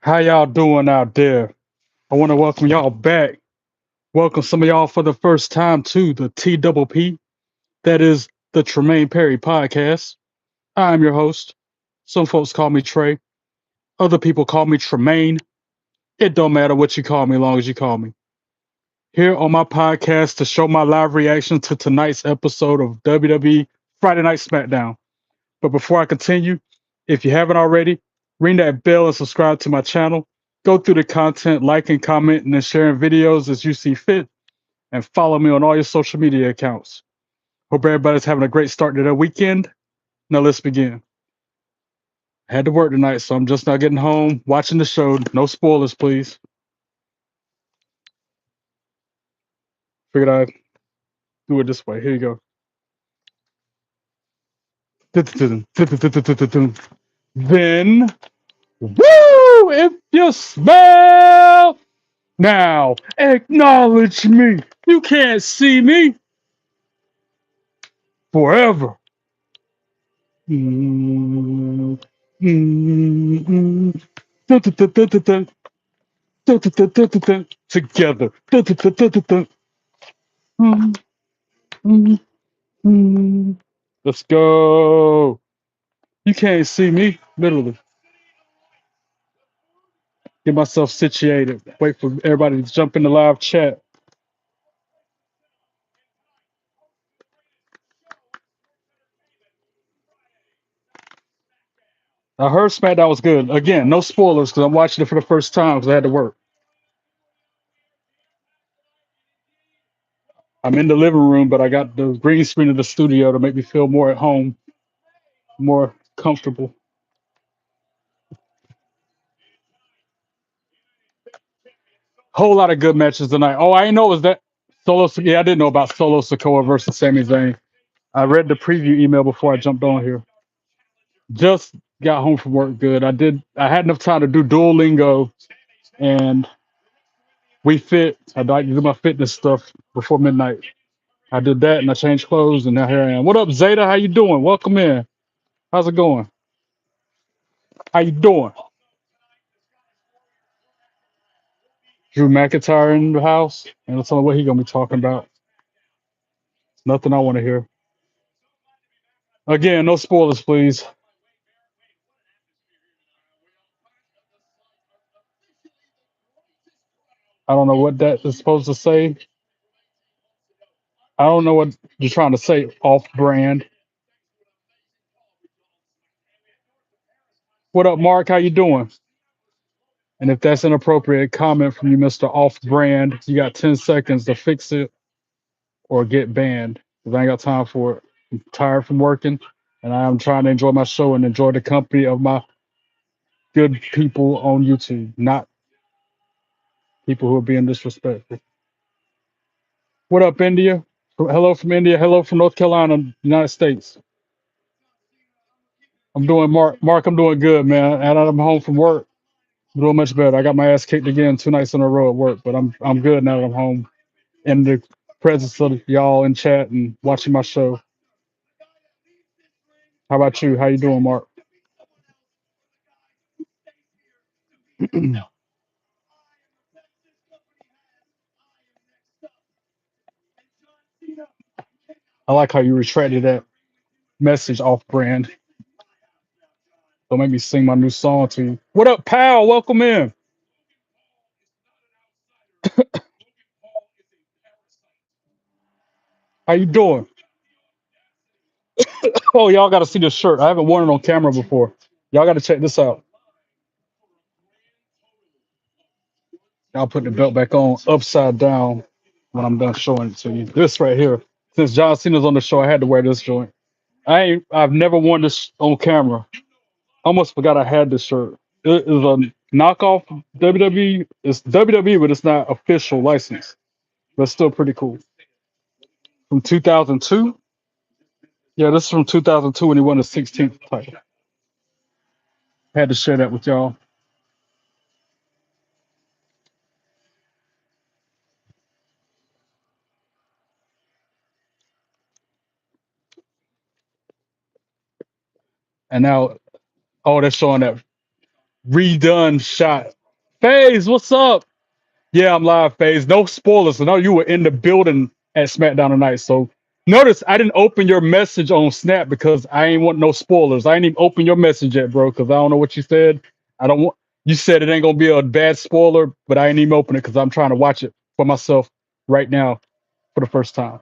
How y'all doing out there? I want to welcome y'all back. Welcome some of y'all for the first time to the TPP. That is the Tremaine Perry podcast. I'm your host. Some folks call me Trey. Other people call me Tremaine. It don't matter what you call me, as long as you call me. Here on my podcast to show my live reaction to tonight's episode of WWE Friday Night Smackdown. But before I continue, if you haven't already, ring that bell and subscribe to my channel. Go through the content, liking, commenting, and sharing videos as you see fit, and follow me on all your social media accounts. Hope everybody's having a great start to their weekend. Now let's begin. I had to work tonight, so I'm just now getting home, watching the show. No spoilers, please. Figured I'd do it this way. Here you go. Then, woo! If you smell now, acknowledge me. You can't see me forever. Mm, mm, mm. Dun, dun, dun, dun, dun, dun. Dun, dun, dun, dun, dun, dun. Together. Dun, dun, dun, dun, dun, dun. Mm, mm, mm. Let's go. You can't see me, literally. Get myself situated. Wait for everybody to jump in the live chat. I heard SmackDown was good. Again, no spoilers because I'm watching it for the first time because I had to work. I'm in the living room, but I got the green screen of the studio to make me feel more at home, more comfortable. Whole lot of good matches tonight. Oh, I didn't know it was that Solo. Yeah, I didn't know about Solo Sikoa versus Sami Zayn. I read the preview email before I jumped on here. Just got home from work. Good. I did. I had enough time to do Duolingo and We Fit. I'd like to do my fitness stuff before midnight. I did that and I changed clothes and now here I am. What up, Zeta? How you doing? Welcome in. How's it going? How you doing? Drew McIntyre in the house, and let's tell me what he gonna be talking about. Nothing I want to hear. Again, no spoilers, please. I don't know what that is supposed to say. I don't know what you're trying to say. Off brand. What up, Mark? How you doing? And if that's inappropriate comment from you, Mr. Off Brand, you got 10 seconds to fix it or get banned. 'Cause I ain't got time for it. I'm tired from working, and I am trying to enjoy my show and enjoy the company of my good people on YouTube, not people who are being disrespectful. What up, India? Hello from India. Hello from North Carolina, United States. I'm doing Mark. I'm doing good, man. And I'm home from work. I'm doing much better. I got my ass kicked again 2 nights in a row at work, but I'm good now that I'm home in the presence of y'all in chat and watching my show. How about you? How you doing, Mark? I like how you retracted that message off brand. Don't make me sing my new song to you. What up, pal? Welcome in. How you doing? Oh, y'all got to see this shirt. I haven't worn it on camera before. Y'all got to check this out. I'll put the belt back on upside down when I'm done showing it to you. This right here. Since John Cena's on the show, I had to wear this joint. I've never worn this on camera. Almost forgot I had this shirt. It is a knockoff WWE. It's WWE, but it's not official license. But it's still pretty cool. From 2002. Yeah, this is from 2002 when he won the 16th title. Had to share that with y'all. And now, oh, they're showing that redone shot. FaZe, what's up? Yeah, I'm live, FaZe. No spoilers. I know you were in the building at Smackdown tonight. So notice I didn't open your message on Snap because I ain't want no spoilers. I ain't even open your message yet, bro, because I don't know what you said. I don't want you said it ain't gonna be a bad spoiler, but I ain't even open it because I'm trying to watch it for myself right now for the first time.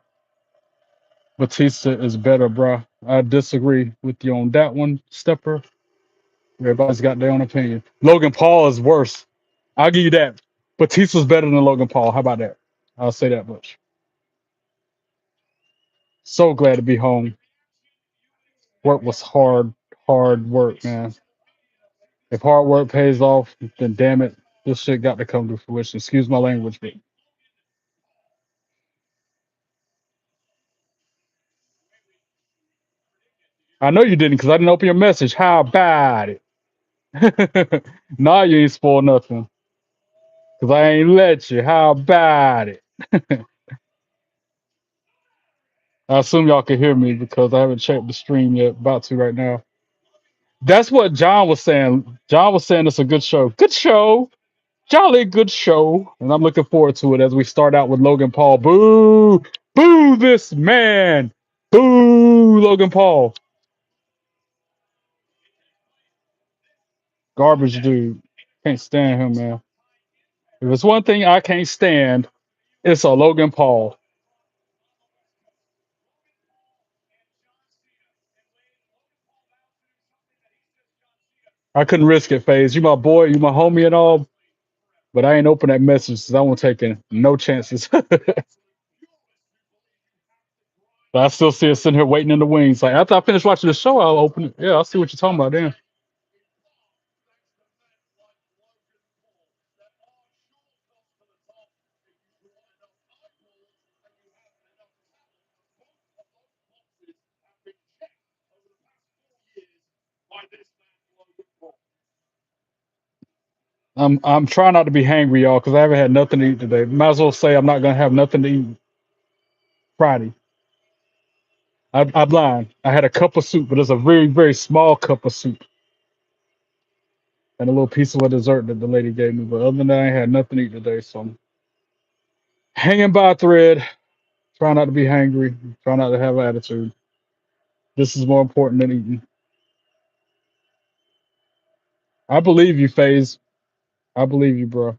Batista is better, bro. I disagree with you on that one, Stepper. Everybody's got their own opinion. Logan Paul is worse. I'll give you that. Batista's better than Logan Paul. How about that? I'll say that much. So glad to be home. Work was hard work, man. If hard work pays off, then damn it, this shit got to come to fruition. Excuse my language, but I know you didn't because I didn't open your message. How about it? Nah, you ain't spoiled nothing because I ain't let you. How about it? I assume y'all can hear me because I haven't checked the stream yet. About to right now. That's what John was saying. John was saying it's a good show. Good show. Jolly good show. And I'm looking forward to it as we start out with Logan Paul. Boo! Boo this man! Boo Logan Paul. Garbage dude. Can't stand him, man. If it's one thing I can't stand, it's a Logan Paul. I couldn't risk it, FaZe. You my boy, you my homie and all, but I ain't open that message because I won't take no chances. But I still see it sitting here waiting in the wings. Like after I finish watching the show, I'll open it. Yeah, I'll see what you're talking about then. I'm trying not to be hangry, y'all, because I haven't had nothing to eat today. Might as well say I'm not gonna have nothing to eat Friday. I'm lying. I had a cup of soup, but it's a very small cup of soup and a little piece of a dessert that the lady gave me. But other than that, I ain't had nothing to eat today, so I'm hanging by a thread. Try not to be hangry. Try not to have an attitude. This is more important than eating. I believe you, FaZe. I believe you, bro.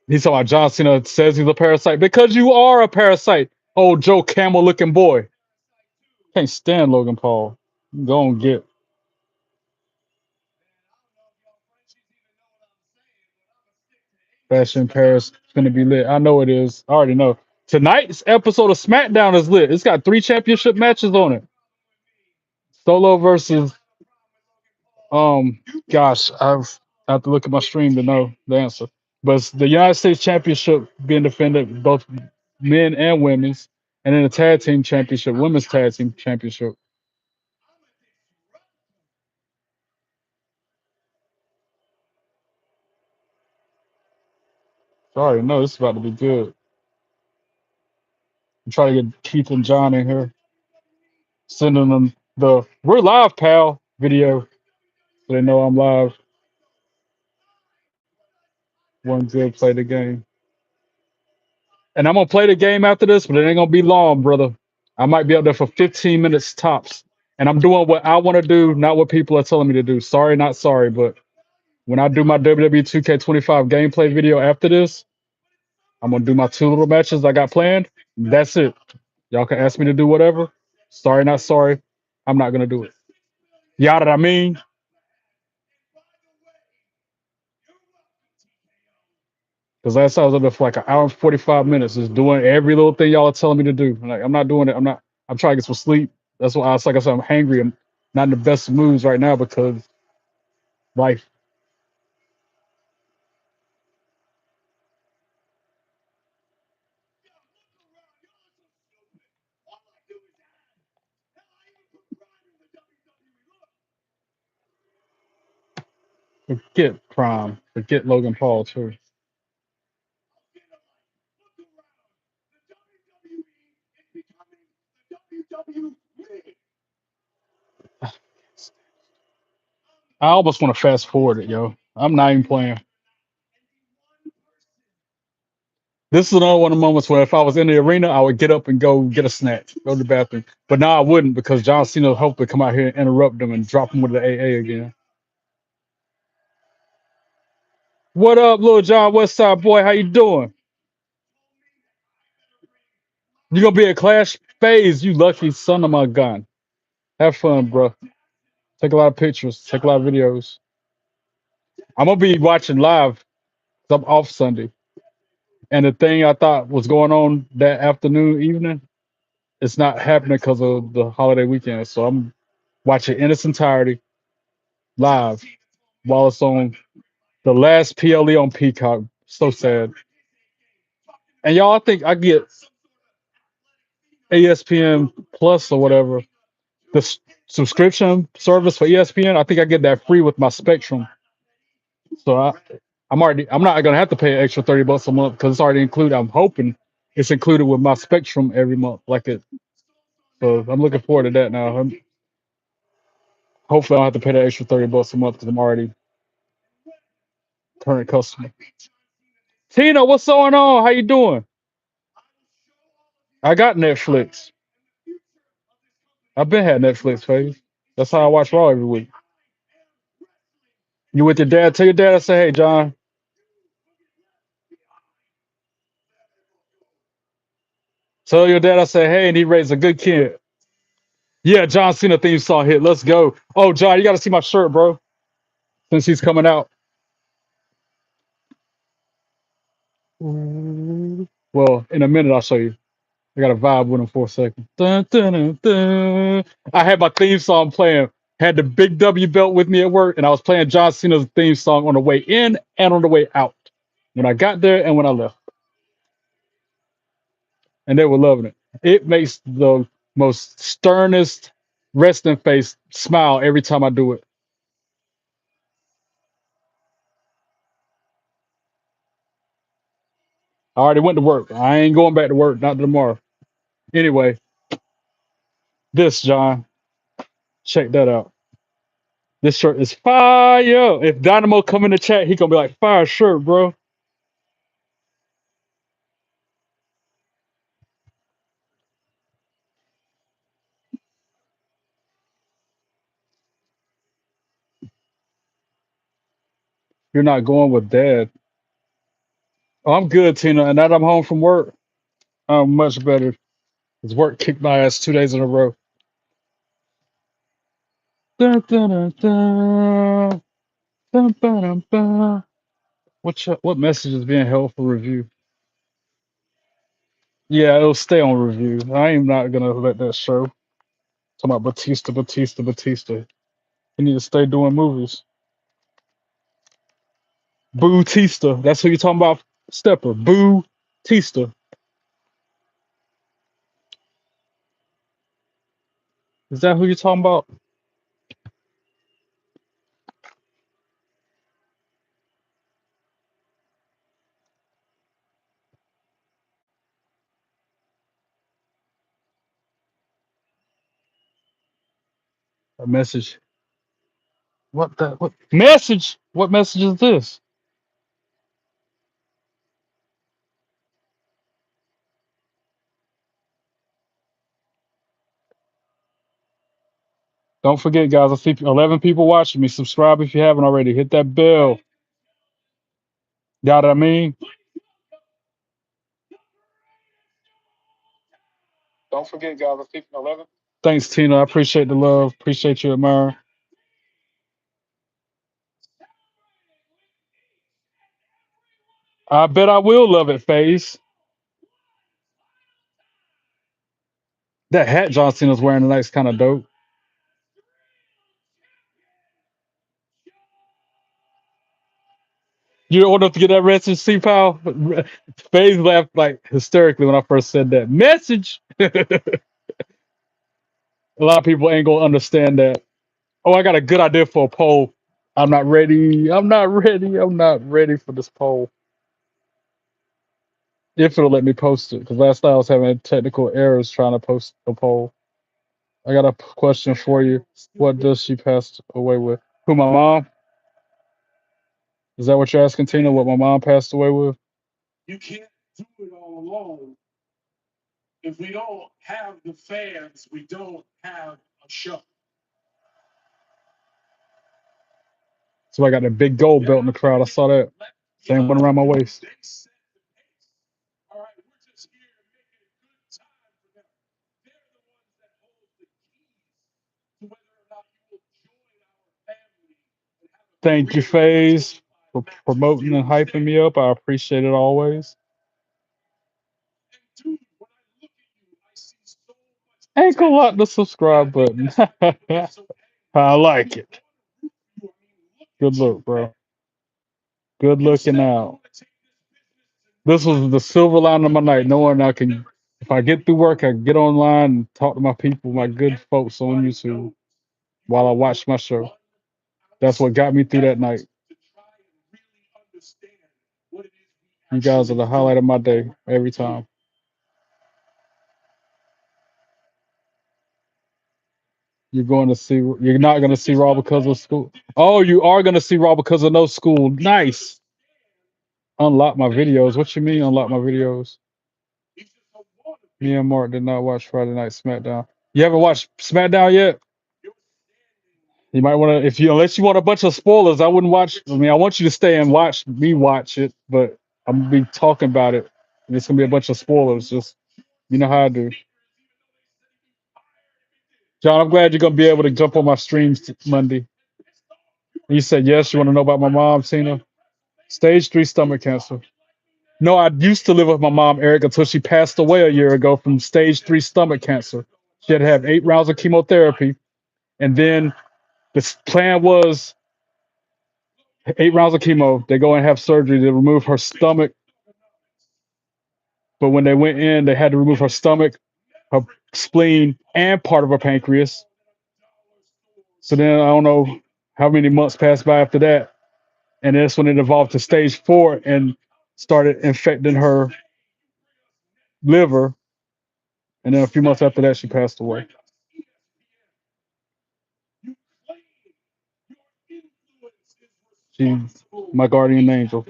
He's talking about John Cena says he's a parasite because you are a parasite. Oh, Joe Camel looking boy. Can't stand Logan Paul. Go and get Fashion Paris. It's gonna be lit. I know it is. I already know. Tonight's episode of SmackDown is lit. It's got 3 championship matches on it. Solo versus gosh, I have to look at my stream to know the answer. But it's the United States Championship being defended, both men and women's, and then the tag team championship, women's tag team championship. Sorry, no, this is about to be good. I'm trying to get Keith and John in here, sending them the "We're live, pal" video, so they know I'm live. One good play the game, and I'm gonna play the game after this, but it ain't gonna be long, brother. I might be up there for 15 minutes tops, and I'm doing what I want to do, not what people are telling me to do. Sorry, not sorry, but when I do my WWE 2K25 gameplay video after this, I'm gonna do my 2 little matches I got planned. That's it. Y'all can ask me to do whatever. Sorry, not sorry. I'm not gonna do it. Y'all know what I mean? Because last time I was up there for like an hour and 45 minutes, just doing every little thing y'all are telling me to do. Like I'm not doing it. I'm not. I'm trying to get some sleep. That's why I was like I said, I'm hangry. I'm not in the best moods right now because life. Forget Prime. Forget Logan Paul too. I almost want to fast forward it, yo. I'm not even playing. This is another one of the moments where if I was in the arena, I would get up and go get a snack, go to the bathroom. But now I wouldn't because John Cena would hopefully come out here and interrupt them and drop them with the AA again. What up, Lil John Westside boy? How you doing? You gonna be at Clash Phase, you lucky son of my gun. Have fun, bro. Take a lot of pictures, take a lot of videos. I'm gonna be watching live 'cause I'm off Sunday. And the thing I thought was going on that afternoon, evening, it's not happening because of the holiday weekend. So I'm watching in its entirety live while it's on the last PLE on Peacock. So sad. And y'all, I think I get ESPN Plus or whatever, the subscription service for ESPN. I think I get that free with my Spectrum. So I'm not gonna have to pay an extra $30 a month because it's already included. I'm hoping it's included with my Spectrum every month, like it. So I'm looking forward to that now. Hopefully I don't have to pay that extra $30 a month because I'm already current customer. Tina, what's going on? How you doing? I got Netflix. I've been had Netflix, phase. That's how I watch Raw every week. You with your dad? Tell your dad I say, hey, John. Tell your dad I say, hey, and he raised a good kid. Yeah, John Cena theme song hit. Let's go. Oh, John, you got to see my shirt, bro. Since he's coming out. Well, in a minute, I'll show you. I got a vibe with him for a second. Dun, dun, dun, dun. I had my theme song playing. Had the big W belt with me at work, and I was playing John Cena's theme song on the way in and on the way out. When I got there and when I left. And they were loving it. It makes the most sternest resting face smile every time I do it. I already went to work. I ain't going back to work, not tomorrow. Anyway, this, John, check that out. This shirt is fire. If Dynamo come in the chat, he gonna be like, fire shirt, bro. You're not going with dad. Oh, I'm good, Tina. And now that I'm home from work, I'm much better. His work kicked my ass 2 days in a row. Dun, dun, dun, dun. Dun, dun, dun, dun. What message is being held for review? Yeah, it'll stay on review. I am not gonna let that show. Talking about Batista. He need to stay doing movies. Boo Tista. That's who you talking about, Stepper. Boo Tista. Is that who you're talking about? A message. What message? What message is this? Don't forget, guys. I see 11 people watching me. Subscribe if you haven't already. Hit that bell. Got what I mean? Don't forget, guys. I see 11. Thanks, Tina. I appreciate the love. Appreciate you, admiring. I bet I will love it, Face. That hat John Cena's wearing tonight's kind of dope. You old enough to get that message, C Pal? Faze laughed like hysterically when I first said that. Message! A lot of people ain't gonna understand that. Oh, I got a good idea for a poll. I'm not ready. I'm not ready. I'm not ready for this poll. If it'll let me post it, because last night I was having technical errors trying to post a poll. I got a question for you. What does she pass away with? Who, my mom? Is that what you're asking, Tina? What my mom passed away with? You can't do it all alone. If we don't have the fans, we don't have a show. So I got that big gold belt in the crowd. I saw that. Same one around my waist. Thank you, FaZe, for promoting and hyping me up. I appreciate it always. Ain't gonna lot the subscribe button. I like it. Good look, bro. Good looking out. This was the silver line of my night, knowing I can, if I get through work, I can get online and talk to my people, my good folks on YouTube while I watch my show. That's what got me through that night. You guys are the highlight of my day every time. You're not going to see Raw because of school. Oh, you are going to see Raw because of no school. Nice. Unlock my videos. What you mean unlock my videos? Me and Mark did not watch Friday Night Smackdown. You haven't watched Smackdown yet? You might want to, unless you want a bunch of spoilers, I wouldn't watch. I mean, I want you to stay and watch me watch it, but I'm going to be talking about it. And it's going to be a bunch of spoilers. Just, you know how I do. John, I'm glad you're going to be able to jump on my streams Monday. You said yes. You want to know about my mom, Cena? Stage 3 stomach cancer. No, I used to live with my mom, Eric, until she passed away a year ago from stage 3 stomach cancer. She had to have 8 rounds of chemotherapy. And then the plan was 8 rounds of chemo. They go and have surgery to remove her stomach. But when they went in, they had to remove her stomach, her spleen, and part of her pancreas. So then I don't know how many months passed by after that. And that's when it evolved to stage 4 and started infecting her liver. And then a few months after that, she passed away. She's my guardian angel.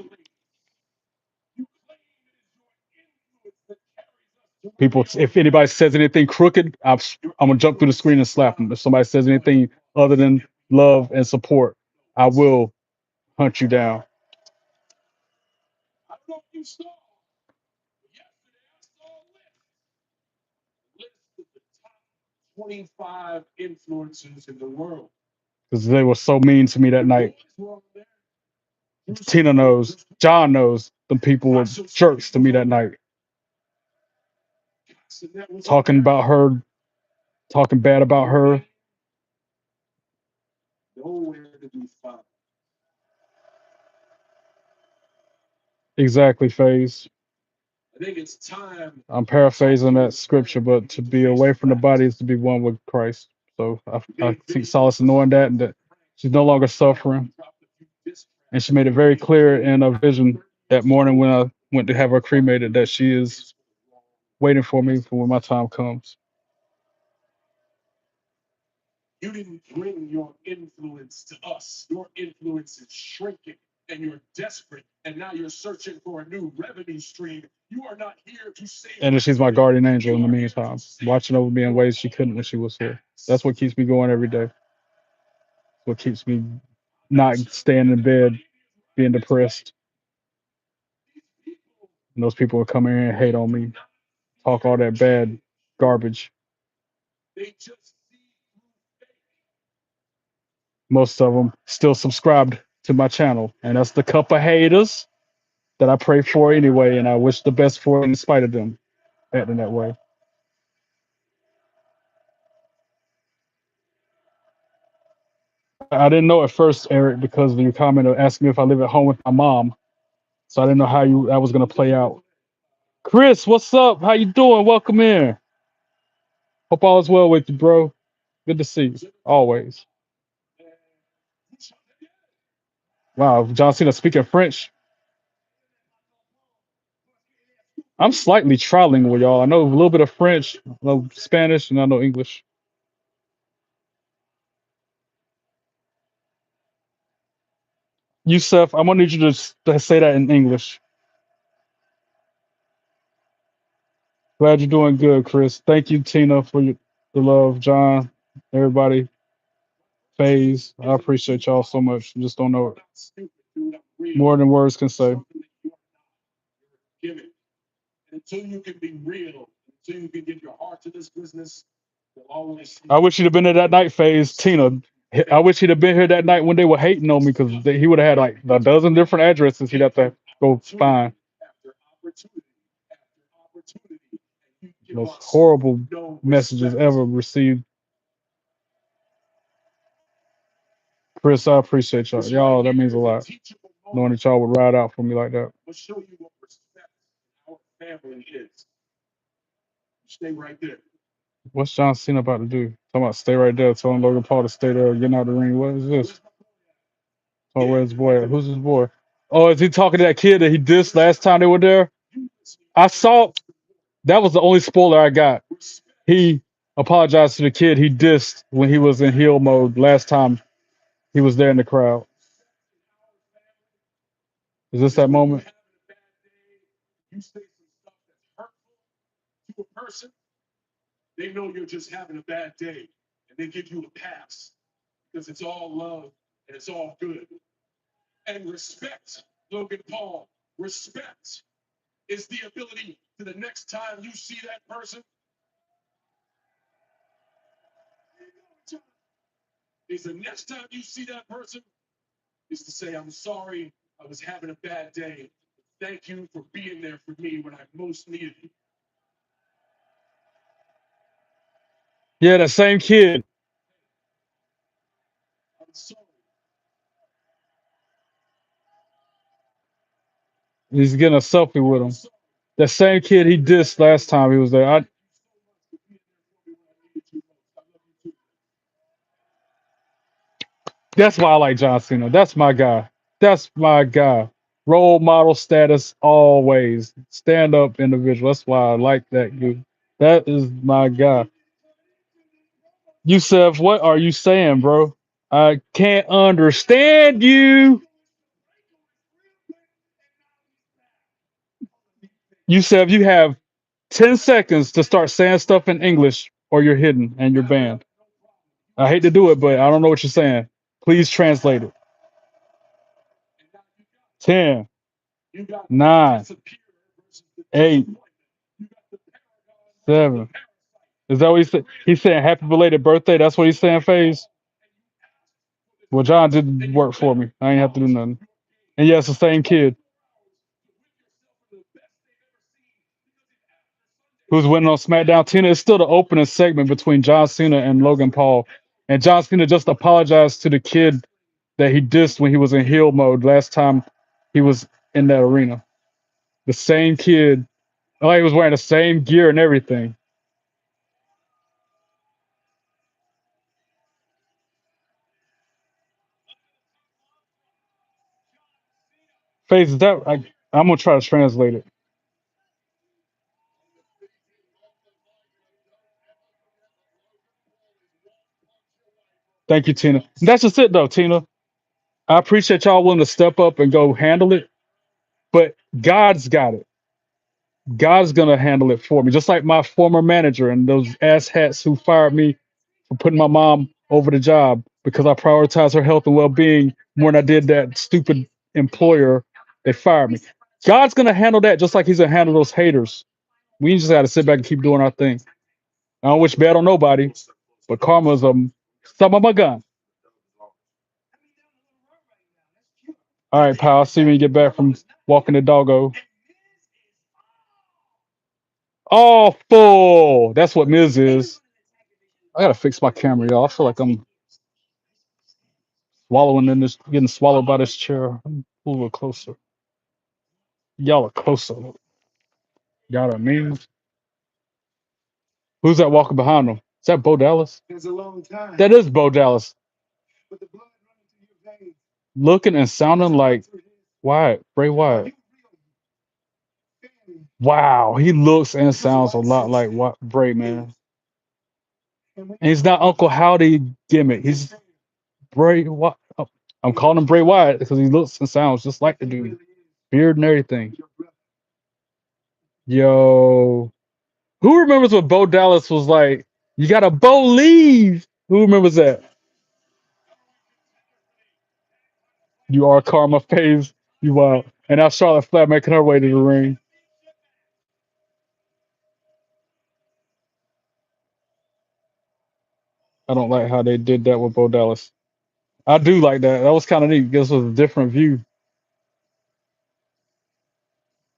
People, if anybody says anything crooked, I'm gonna jump through the screen and slap them. If somebody says anything other than love and support, I will hunt you down. Because they were so mean to me that night. Tina knows, John knows, the people were jerks to me that night. Talking about her, talking bad about her. Exactly, FaZe. I'm paraphrasing that scripture, but to be away from the body is to be one with Christ. So I seek solace in knowing that, and that she's no longer suffering. And she made it very clear in a vision that morning when I went to have her cremated that she is waiting for me for when my time comes. You didn't bring your influence to us. Your influence is shrinking and you're desperate. And now you're searching for a new revenue stream. You are not here to save. And she's my guardian angel in the meantime, watching over me in ways she couldn't when she was here. That's what keeps me going every day. What keeps me not staying in bed, being depressed. And those people will come in and hate on me, talk all that bad garbage. Most of them still subscribed to my channel, and that's the couple haters that I pray for anyway, and I wish the best for in spite of them acting that way. I didn't know at first, Eric, because of your comment of asking me if I live at home with my mom. So I didn't know how that was gonna play out. Chris, what's up? How you doing? Welcome in. Hope all is well with you, bro. Good to see you. Always. Wow, John Cena speaking French. I'm slightly trilingual, y'all. I know a little bit of French, I know Spanish, and I know English. Yusef, I'm gonna need you to say that in English. Glad you're doing good, Chris. Thank you, Tina, for the love. John, everybody, Faze. I appreciate y'all so much. You just don't know it. More than words can say. I wish you'd have been there that night, Faze. Tina, I wish he'd have been here that night when they were hating on me because he would have had like a dozen different addresses he'd have to go find. Most horrible messages ever received. Chris, I appreciate y'all. Y'all, that means a lot. Knowing that y'all would ride out for me like that. What's John Cena about to do? Talking about stay right there, telling Logan Paul to stay there, getting out of the ring. What is this? Oh, where's his boy? Who's his boy? Oh, is he talking to that kid that he dissed last time they were there? I saw that was the only spoiler I got. He apologized to the kid he dissed when he was in heel mode last time he was there in the crowd. Is this that moment? Yeah, that same kid. He's getting a selfie with him. That same kid he dissed last time he was there. That's why I like John Cena. That's my guy. That's my guy. Role model status always. Stand up individual. That's why I like that dude. That is my guy. Yusef, what are you saying, bro? I can't understand you. Yusef, you have 10 seconds to start saying stuff in English or you're hidden and you're banned. I hate to do it, but I don't know what you're saying. Please translate it. 10, 9, 8, 7. Is that what he said? He's saying happy belated birthday. That's what he's saying, FaZe. Well, John did work for me. I ain't have to do nothing. And yeah, it's the same kid who's winning on SmackDown. Tina is still the opening segment between John Cena and Logan Paul. And John Cena just apologized to the kid that he dissed when he was in heel mode last time he was in that arena. The same kid. Oh, he was wearing the same gear and everything. FaZe, is that I'm gonna try to translate it. Thank you, Tina. And that's just it though, Tina. I appreciate y'all willing to step up and go handle it, but God's got it. God's gonna handle it for me. Just like my former manager and those ass hats who fired me for putting my mom over the job because I prioritized her health and well-being more than I did that stupid employer that fired me. God's gonna handle that just like he's gonna handle those haters. We just gotta sit back and keep doing our thing. I don't wish bad on nobody, but karma's some of my gun. All right, pal. I'll see you when you get back from walking the doggo. Awful. That's what Miz is. I gotta fix my camera, y'all. I feel like I'm swallowing in this, getting swallowed by this chair. Move a little closer. Y'all are closer. Got what I mean? Who's that walking behind him? Is that Bo Dallas? That is Bo Dallas. Looking and sounding like Wyatt, Bray Wyatt. Wow, he looks and sounds a lot like Bray, man. And he's not Uncle Howdy gimmick. He's Bray. What? I'm calling him Bray Wyatt because he looks and sounds just like the dude. Beard and everything. Yo. Who remembers what Bo Dallas was like? You got a Bo leave. Who remembers that? You are Karma phase. You wild. And now Charlotte Flair making her way to the ring. I don't like how they did that with Bo Dallas. I do like that. That was kind of neat. Gives us a different view.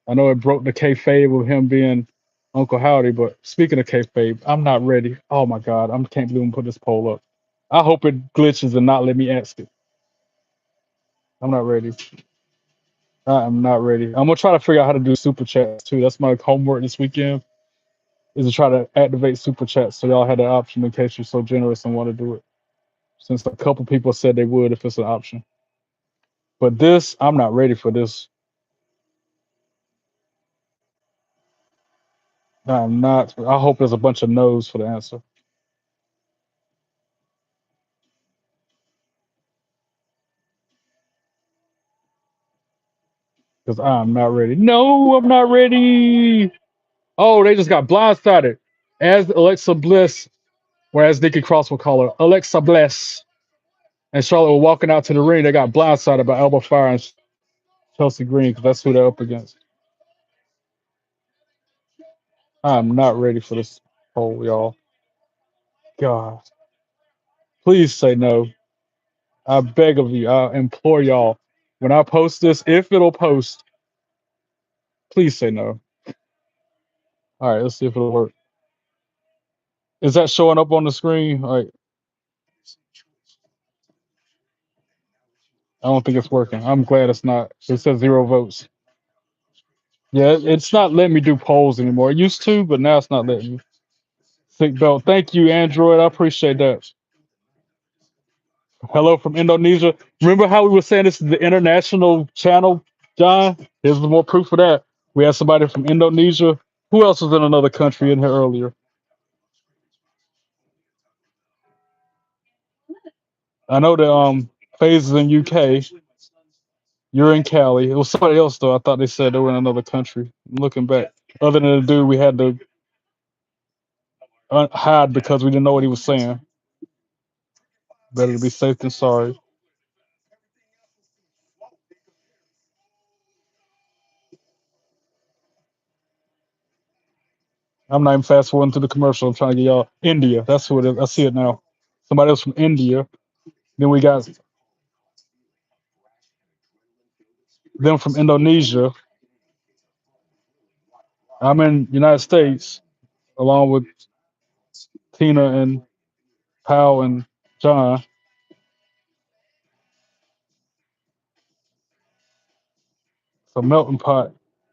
I know it broke the kayfabe of him being Uncle Howdy, but speaking of kayfabe, I'm not ready. Oh my God, I can't believe I'm put this poll up. I hope it glitches and not let me ask it. I'm not ready. I am not ready. I'm gonna try to figure out how to do super chats too. That's my homework this weekend. Is to try to activate super chats so y'all had that option in case you're so generous and want to do it. Since a couple people said they would if it's an option. But this, I'm not ready for this. I'm not. I hope there's a bunch of no's for the answer. Because I'm not ready. No, I'm not ready. Oh, they just got blindsided. As Alexa Bliss, or as Nikki Cross will call her, Alexa Bliss, and Charlotte were walking out to the ring. They got blindsided by Alba Fyre and Chelsea Green because that's who they're up against. I'm not ready for this poll, y'all. God, please say no. I beg of you. I implore y'all. When I post this, if it'll post, please say no. All right, let's see if it'll work. Is that showing up on the screen? All right. I don't think it's working. I'm glad it's not. It says 0 votes. Yeah, it's not letting me do polls anymore. It used to, but now it's not letting me. Sick belt. Thank you, Android. I appreciate that. Hello from Indonesia. Remember how we were saying this is the international channel, John? Here's more proof of that. We had somebody from Indonesia. Who else was in another country in here earlier? I know that Faze is in UK. You're in Cali. It was somebody else though. I thought they said they were in another country. I'm looking back. Other than the dude we had to hide because we didn't know what he was saying. Better to be safe than sorry. I'm not even fast forwarding to the commercial. I'm trying to get y'all India. That's who it is. I see it now. Somebody else from India. Then we got them from Indonesia. I'm in United States along with Tina and Powell and John. It's a melting pot.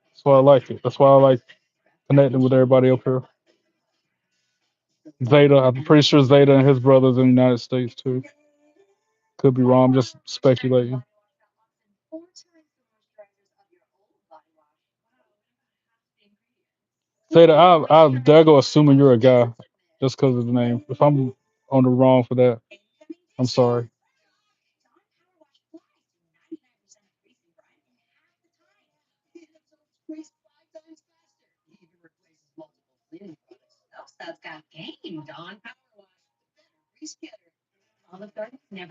That's why I like it. That's why I like connecting with everybody up here. Zeta, I'm pretty sure Zeta and his brothers in the United States too. Could be wrong. I'm just speculating. Zeta, I dare go assuming you're a guy just because of the name. If I'm on the wrong for that, I'm sorry.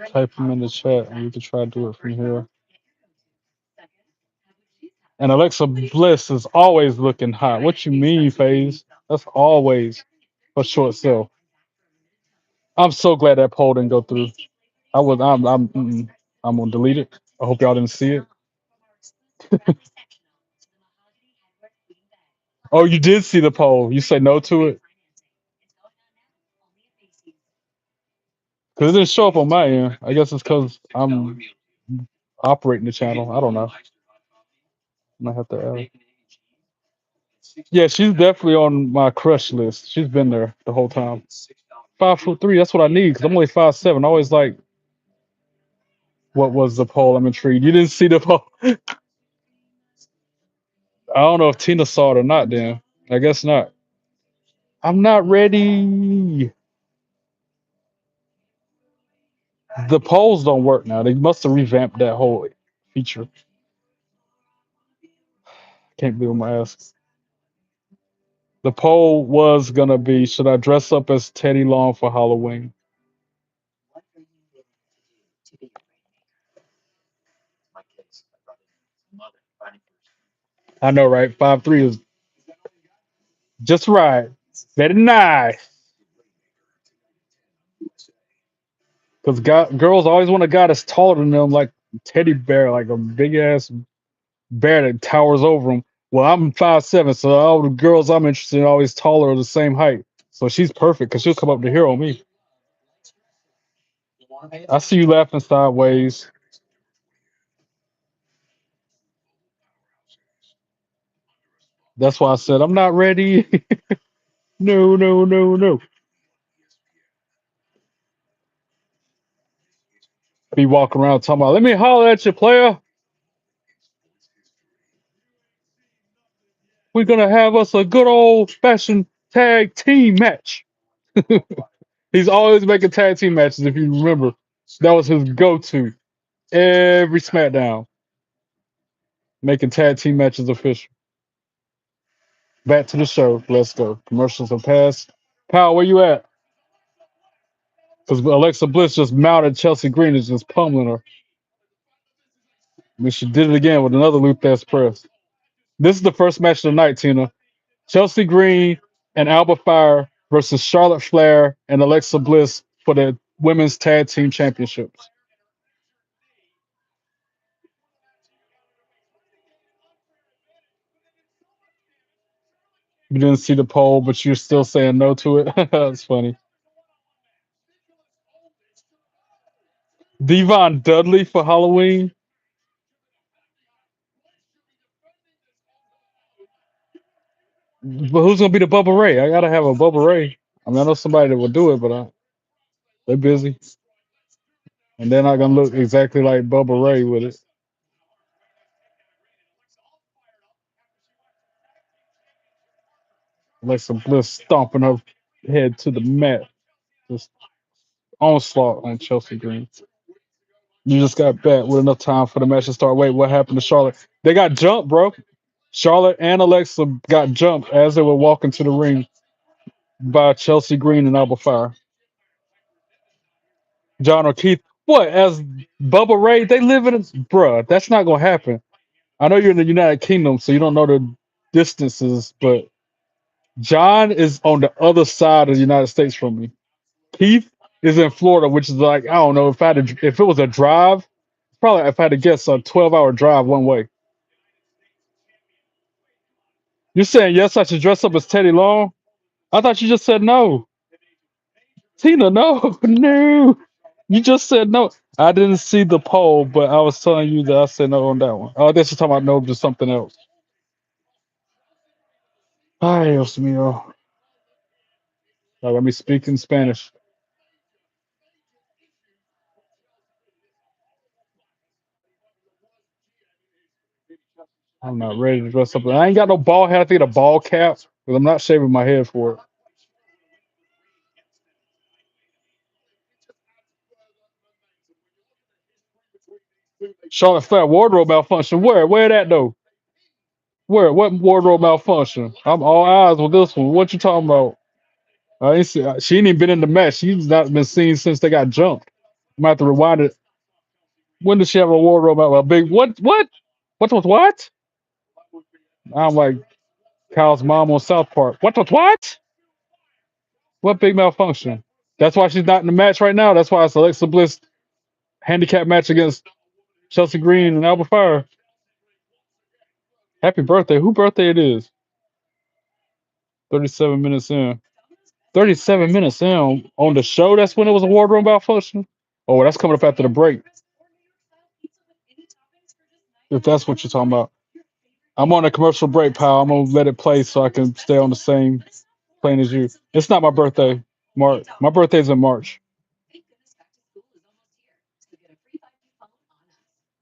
Type them in the chat and we can try to do it from here. And Alexa Bliss is always looking hot. What you mean, FaZe? That's always a short sell. I'm so glad that poll didn't go through. I'm gonna delete it. I hope y'all didn't see it. Oh, you did see the poll. You say no to it because it didn't show up on my end. I guess it's because I'm operating the channel. I don't know. I might have to. Yeah, she's definitely on my crush list. She's been there the whole time. 5'3". That's what I need because I'm only 5'7". I always like. What was the poll? I'm intrigued. You didn't see the poll. I don't know if Tina saw it or not. Then I guess not. I'm not ready. The polls don't work now. They must have revamped that whole feature. Can't believe my ass. The poll was gonna be: should I dress up as Teddy Long for Halloween? I know, right? 5'3" is just right. Very nice. Because girls always want a guy that's taller than them, like teddy bear, like a big ass bear that towers over them. Well, I'm 5'7", so all the girls I'm interested in are always taller or the same height. So she's perfect because she'll come up to here on me. I see you laughing sideways. That's why I said I'm not ready. No, no, no, no. Be walking around talking about, let me holler at you, player. We're gonna have us a good old fashioned tag team match. He's always making tag team matches. If you remember, that was his go-to every SmackDown, making tag team matches official. Back to the show. Let's go. Commercials have passed. Pal, where you at? Because Alexa Bliss just mounted Chelsea Green and just pummeling her. I mean, she did it again with another Luthez press. This is the first match of the night, Tina. Chelsea Green and Alba Fyre versus Charlotte Flair and Alexa Bliss for the women's tag team championships. You didn't see the poll, but you're still saying no to it. That's funny. Devon Dudley for Halloween. But who's gonna be the Bubba Ray? I gotta have a Bubba Ray. I mean, I know somebody that will do it, but they're busy, and they're not gonna look exactly like Bubba Ray with it. Alexa Bliss stomping her head to the mat, just onslaught on Chelsea Green. You just got back with enough time for the match to start. Wait, what happened to Charlotte? They got jumped, bro. Charlotte and Alexa got jumped as they were walking to the ring by Chelsea Green and Alba Fire. John O'Keefe. What, as Bubba Ray? They live in bruh. That's not gonna happen. I know you're in the United Kingdom, so you don't know the distances, but John is on the other side of the United States from me. Keith is in Florida, which is like, I don't know, if it was a drive, probably if I had to guess, a 12-hour drive one way. You're saying yes, I should dress up as Teddy Long? I thought you just said no. Tina, no, no. You just said no. I didn't see the poll, but I was telling you that I said no on that one. Oh, this is talking about no to something else. Ay, Dios mío. Let me speak in Spanish. I'm not ready to dress up. I ain't got no ball head. I think a ball cap, but I'm not shaving my head for it. Charlotte Flair wardrobe malfunction. Where? Where that though? Where? What wardrobe malfunction? I'm all eyes with this one. What you talking about? I ain't see, she ain't even been in the match. She's not been seen since they got jumped. I'm gonna have to rewind it. When did she have a wardrobe out? A big what? What? What was what? I'm like Kyle's mom on South Park. What was what? What big malfunction? That's why she's not in the match right now. That's why it's Alexa Bliss handicap match against Chelsea Green and Alba Fire. Happy birthday. Who birthday it is? 37 minutes in. 37 minutes in on the show. That's when it was a wardrobe malfunction. Oh, that's coming up after the break. If that's what you're talking about. I'm on a commercial break, pal. I'm gonna let it play so I can stay on the same plane as you. It's not my birthday, March. My birthday's in March.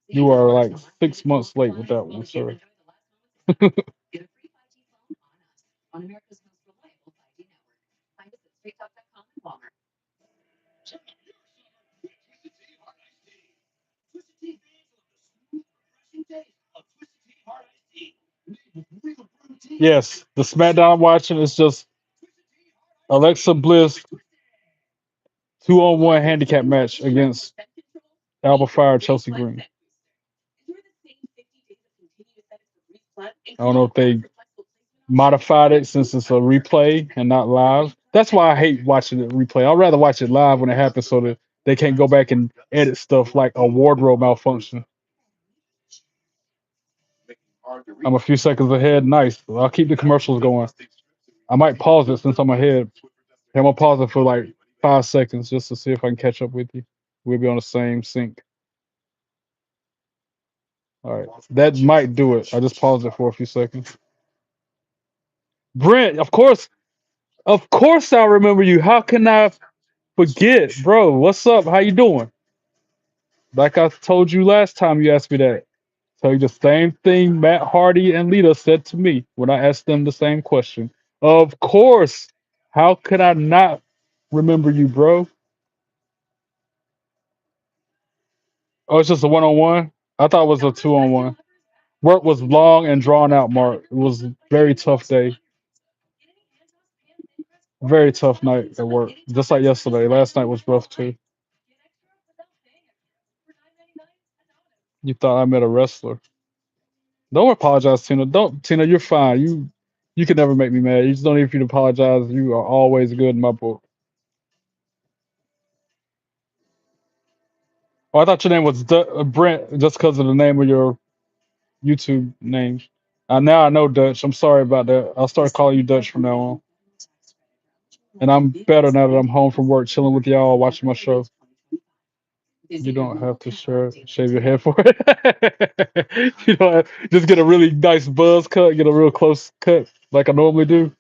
You are like 6 months late with that one, sir. Yes, the Smackdown I'm watching is just Alexa Bliss 2-on-1 handicap match against Alba Fyre Chelsea Green. I don't know if they modified it since it's a replay and not live. That's why I hate watching it replay. I'd rather watch it live when it happens so that they can't go back and edit stuff like a wardrobe malfunction. I'm a few seconds ahead. Nice. I'll keep the commercials going. I might pause it since I'm ahead. I'm gonna pause it for like 5 seconds just to see if I can catch up with you. We'll be on the same sync. All right. That might do it. I just paused it for a few seconds. Brent, of course I remember you. How can I forget, bro? What's up? How you doing? Like I told you last time you asked me that. Tell you the same thing Matt Hardy and Lita said to me when I asked them the same question. Of course. How could I not remember you, bro? Oh, it's just a one-on-one? I thought it was a two-on-one. Work was long and drawn out, Mark. It was a very tough day. Very tough night at work. Just like yesterday. Last night was rough too. You thought I met a wrestler. Don't apologize, Tina. Don't Tina, you're fine. You can never make me mad. You just don't need you to apologize. You are always good in my book. Oh, I thought your name was Brent just because of the name of your YouTube name. Now I know Dutch. I'm sorry about that. I'll start calling you Dutch from now on. And I'm better now that I'm home from work, chilling with y'all, watching my show. You don't have to shave your head for it. You know, just get a really nice buzz cut, get a real close cut like I normally do.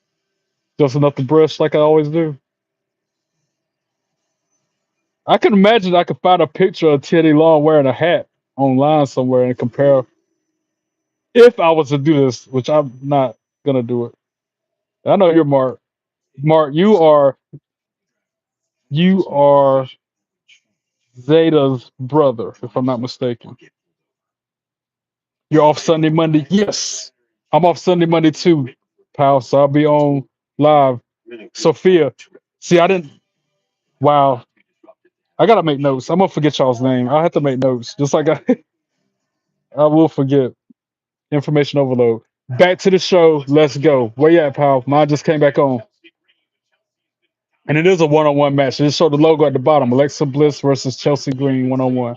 Just enough to brush like I always do. I can imagine I could find a picture of Teddy Long wearing a hat online somewhere and compare if I was to do this, which I'm not gonna do it. I know you're Mark. Mark, you are Zeta's brother, if I'm not mistaken. You're off Sunday, Monday. Yes, I'm off Sunday, Monday too, pal. So I'll be on live. Sophia, see, I didn't. Wow, I gotta make notes. I'm gonna forget y'all's name. I have to make notes, just like I will forget. Information overload. Back to the show. Let's go. Where you at, pal? Mine just came back on. And it is a one-on-one match. It just showed the logo at the bottom. Alexa Bliss versus Chelsea Green one-on-one.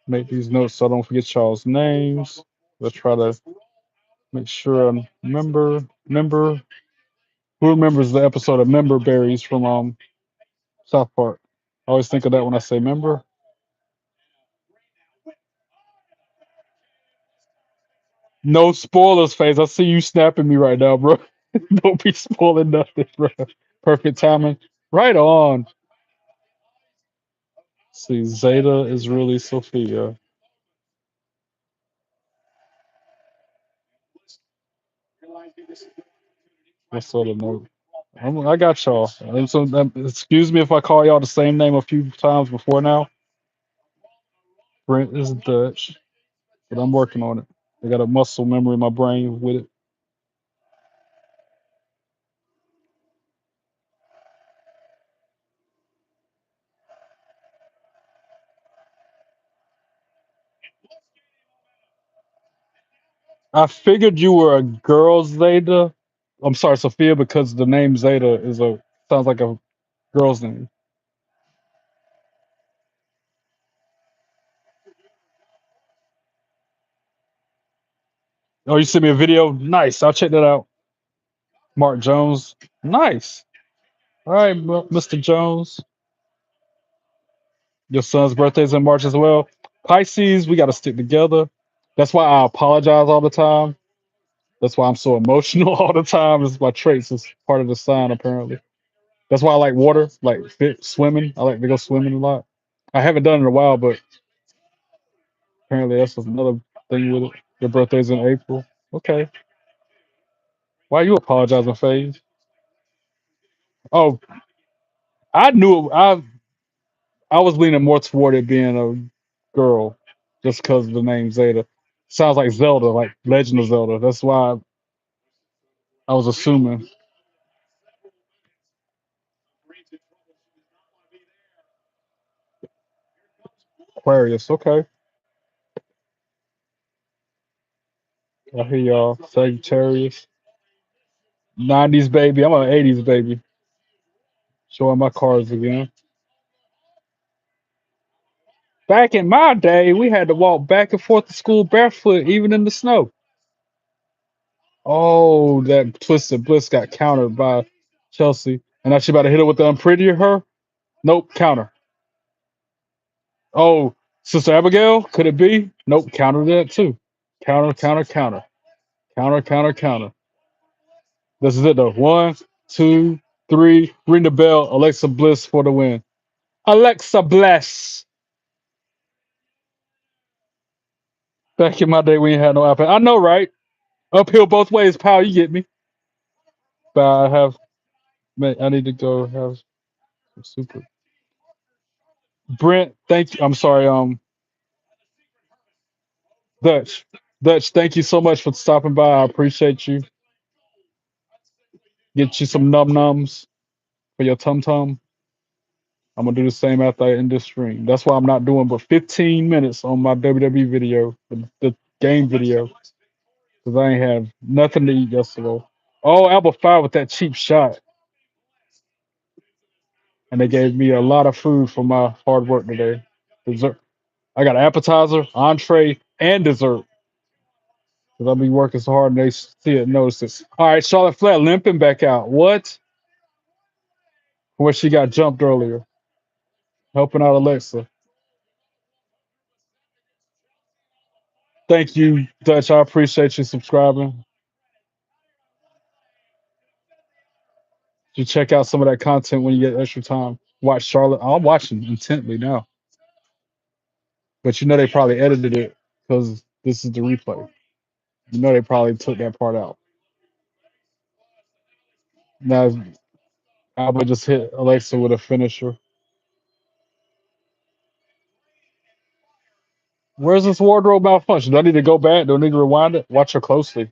Make these notes so I don't forget y'all's names. Let's try to make sure I remember who remembers the episode of Member Berries from South Park. I always think of that when I say member. No spoilers, phase. I see you snapping me right now, bro. Don't be spoiling nothing, bro. Perfect timing. Right on. See, Zeta is really Sophia. What sort of note? I got y'all. Excuse me if I call y'all the same name a few times before now. Brent is Dutch, but I'm working on it. I got a muscle memory in my brain with it. I figured you were a girl, Zeta. I'm sorry, Sophia, because the name Zeta sounds like a girl's name. Oh, you sent me a video? Nice. I'll check that out. Mark Jones. Nice. All right, Mr. Jones. Your son's birthday's in March as well. Pisces, we got to stick together. That's why I apologize all the time. That's why I'm so emotional all the time. It's my traits. It's part of the sign, apparently. That's why I like water, like swimming. I like to go swimming a lot. I haven't done it in a while, but apparently that's another thing with it. Your birthday's in April. Okay. Why are you apologizing, FaZe? Oh, I knew it. I was leaning more toward it being a girl, just because of the name Zeta. Sounds like Zelda, like Legend of Zelda. That's why I was assuming Aquarius. Okay, I hear y'all. Sagittarius, '90s baby. I'm an '80s baby. Showing my cards again. Back in my day, we had to walk back and forth to school barefoot, even in the snow. Oh, that twisted Bliss got countered by Chelsea. And now she about to hit her with the unprettier her. Nope, counter. Oh, Sister Abigail, could it be? Nope, counter that too. Counter, counter, counter. Counter, counter, counter. This is it though. One, two, three. Ring the bell. Alexa Bliss for the win. Alexa Bliss. Back in my day, we ain't had no iPad. I know, right? Uphill both ways, pal. You get me? But I have. Man, I need to go have some super. Brent, thank you. I'm sorry. Dutch. Dutch, thank you so much for stopping by. I appreciate you. Get you some num nums for your tum tum. I'm gonna do the same after I end this stream. That's why I'm not doing but 15 minutes on my WWE video, the game video, because I ain't have nothing to eat yesterday. Oh, Alba Fyre with that cheap shot, and they gave me a lot of food for my hard work today. Dessert. I got appetizer, entree, and dessert. Because I'll be working so hard and they see it, notice it. All right, Charlotte Flair limping back out. What? Where she got jumped earlier, helping out Alexa. Thank you, Dutch. I appreciate you subscribing. You check out some of that content when you get extra time. Watch Charlotte. I'm watching intently now, but you know they probably edited it because this is the replay. You know they probably took that part out. Now Alba just hit Alexa with a finisher. Where's this wardrobe malfunction? Do I need to go back? Do I need to rewind it? Watch her closely.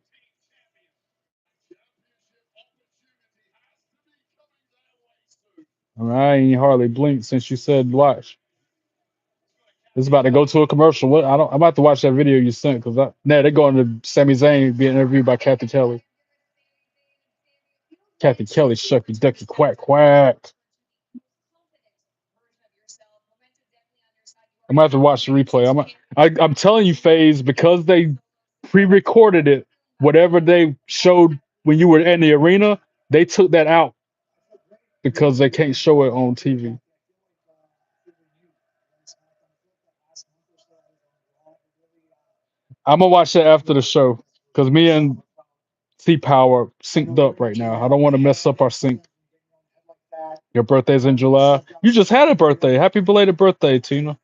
I ain't hardly blinked since you said watch. It's about to go to a commercial. What? I don't. I'm about to watch that video you sent because they're going to Sami Zayn being interviewed by Kathy Kelly. Kathy Kelly, shucky ducky quack quack. I'm gonna have to watch the replay. I'm telling you, FaZe, because they pre-recorded it. Whatever they showed when you were in the arena, they took that out because they can't show it on TV. I'm gonna watch that after the show because me and T Power synced up right now. I don't want to mess up our sync. Your birthday's in July. You just had a birthday. Happy belated birthday, Tina.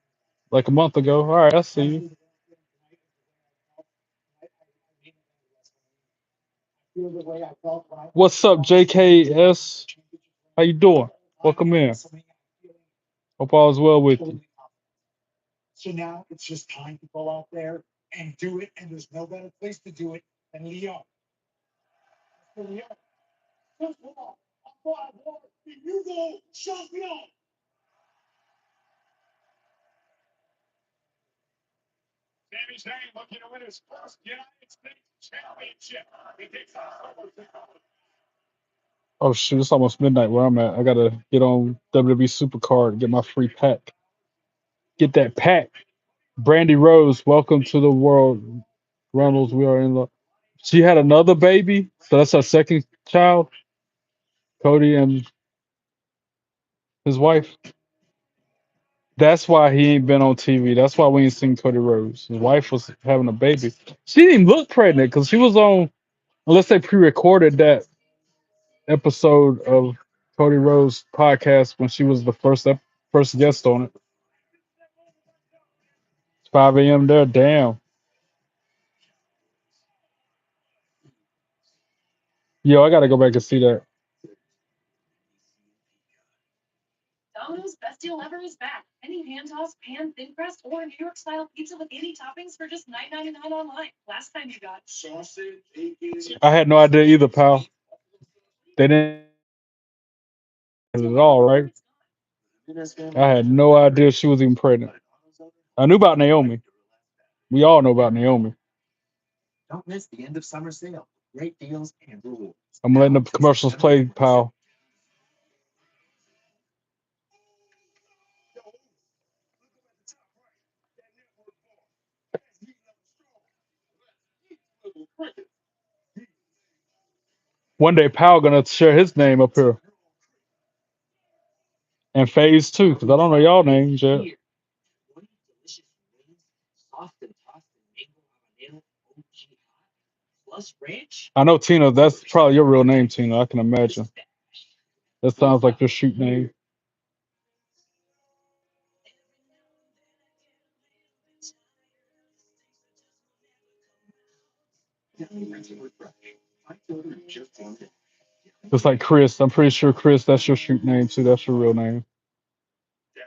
Like a month ago. All right, I see you. What's up, JKS? How you doing? Welcome in. Hope all is well with you. Oh shoot, it's almost midnight where I'm at. I gotta get on WWE Supercard, get my free pack. Get that pack. Brandy Rose, welcome to the world. Reynolds, we are in love. She had another baby, so that's her second child. Cody and his wife. That's why he ain't been on TV. That's why we ain't seen Cody Rose. His wife was having a baby. She didn't even look pregnant because she was on, unless they pre-recorded that episode of Cody Rose podcast when she was the first guest on it. It's 5 a.m. there. Damn. Yo, I gotta go back and see that. I had no idea either, pal. They didn't at all, right? I had no idea she was even pregnant. I knew about Naomi. We all know about Naomi. I'm letting the commercials play, pal. One day, pal gonna share his name up here and phase two, because I don't know y'all names yet. I know Tina. That's probably your real name, Tina. I can imagine. That sounds like your shoot name. Just like Chris. I'm pretty sure Chris, that's your shoot name too. That's your real name.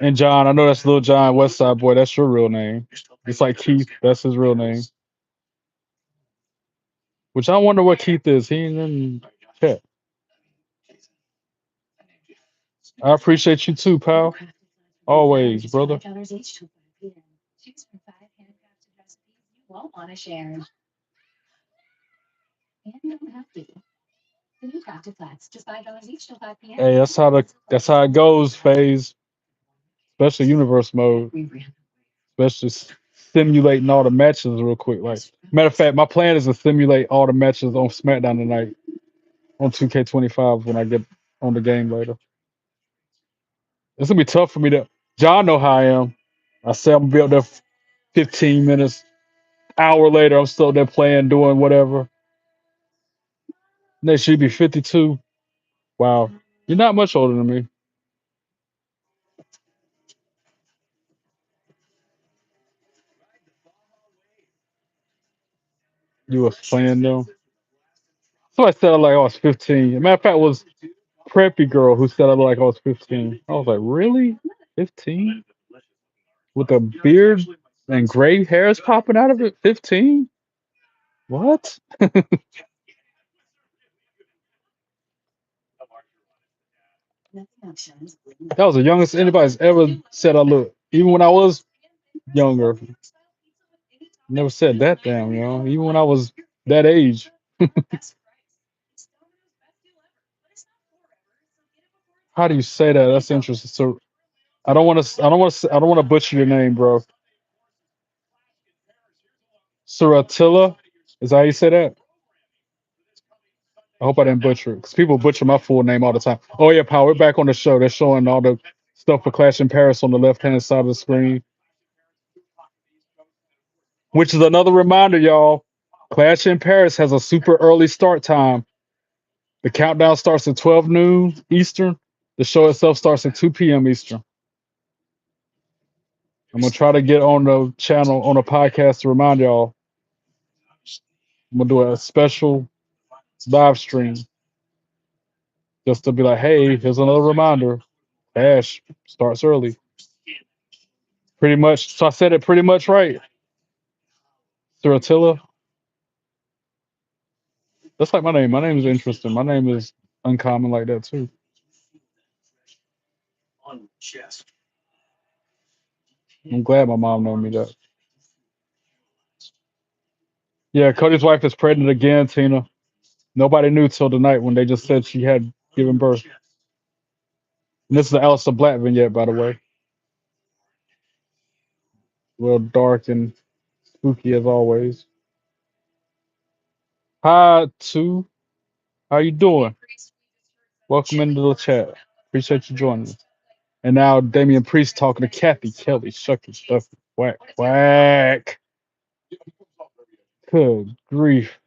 And John, I know that's Little John, West Side Boy. That's your real name. It's like Keith. That's his real name. Which I wonder what Keith is. He ain't in chat. I appreciate you too, pal. Always, brother. Hey, that's how it goes, phase. Especially universe mode. Especially simulating all the matches real quick. Like matter of fact, my plan is to simulate all the matches on SmackDown tonight on 2K25 when I get on the game later. It's gonna be tough for me to. John know how I am. I say I'm gonna be up there 15 minutes, hour later. I'm still there playing, doing whatever. Next year be 52. Wow, you're not much older than me. You was playing though. Somebody said I like I was 15. Matter of fact, it was Preppy Girl who said I looked like I was 15. I was like, really? 15? With a beard and gray hairs popping out of it? 15? What? That was the youngest anybody's ever said I look. Even when I was younger. Never said that damn, Even when I was that age. How do you say that? That's interesting. So I don't want to butcher your name, bro. Suratilla? Is that how you say that? I hope I didn't butcher it. Because people butcher my full name all the time. Oh yeah, Power, we're back on the show. They're showing all the stuff for Clash in Paris on the left hand side of the screen. Which is another reminder, y'all. Clash in Paris has a super early start time. The countdown starts at 12 noon Eastern. The show itself starts at 2 p.m. Eastern. I'm gonna try to get on the channel on a podcast to remind y'all. I'm gonna do a special live stream just to be like, hey, here's another reminder. Ash starts early. Pretty much. So I said it pretty much right. Suratilla. That's like my name. My name is interesting. My name is uncommon like that too. I'm glad my mom named me that. Yeah, Cody's wife is pregnant again, Tina. Nobody knew till tonight when they just said she had given birth. And this is the Aleister Black vignette, by the way. Real dark and spooky as always. Hi, Two. How you doing? Welcome into the chat. Appreciate you joining us. And now Damian Priest talking to Kathy Kelly. Shucky stuff. Whack, whack. Good grief.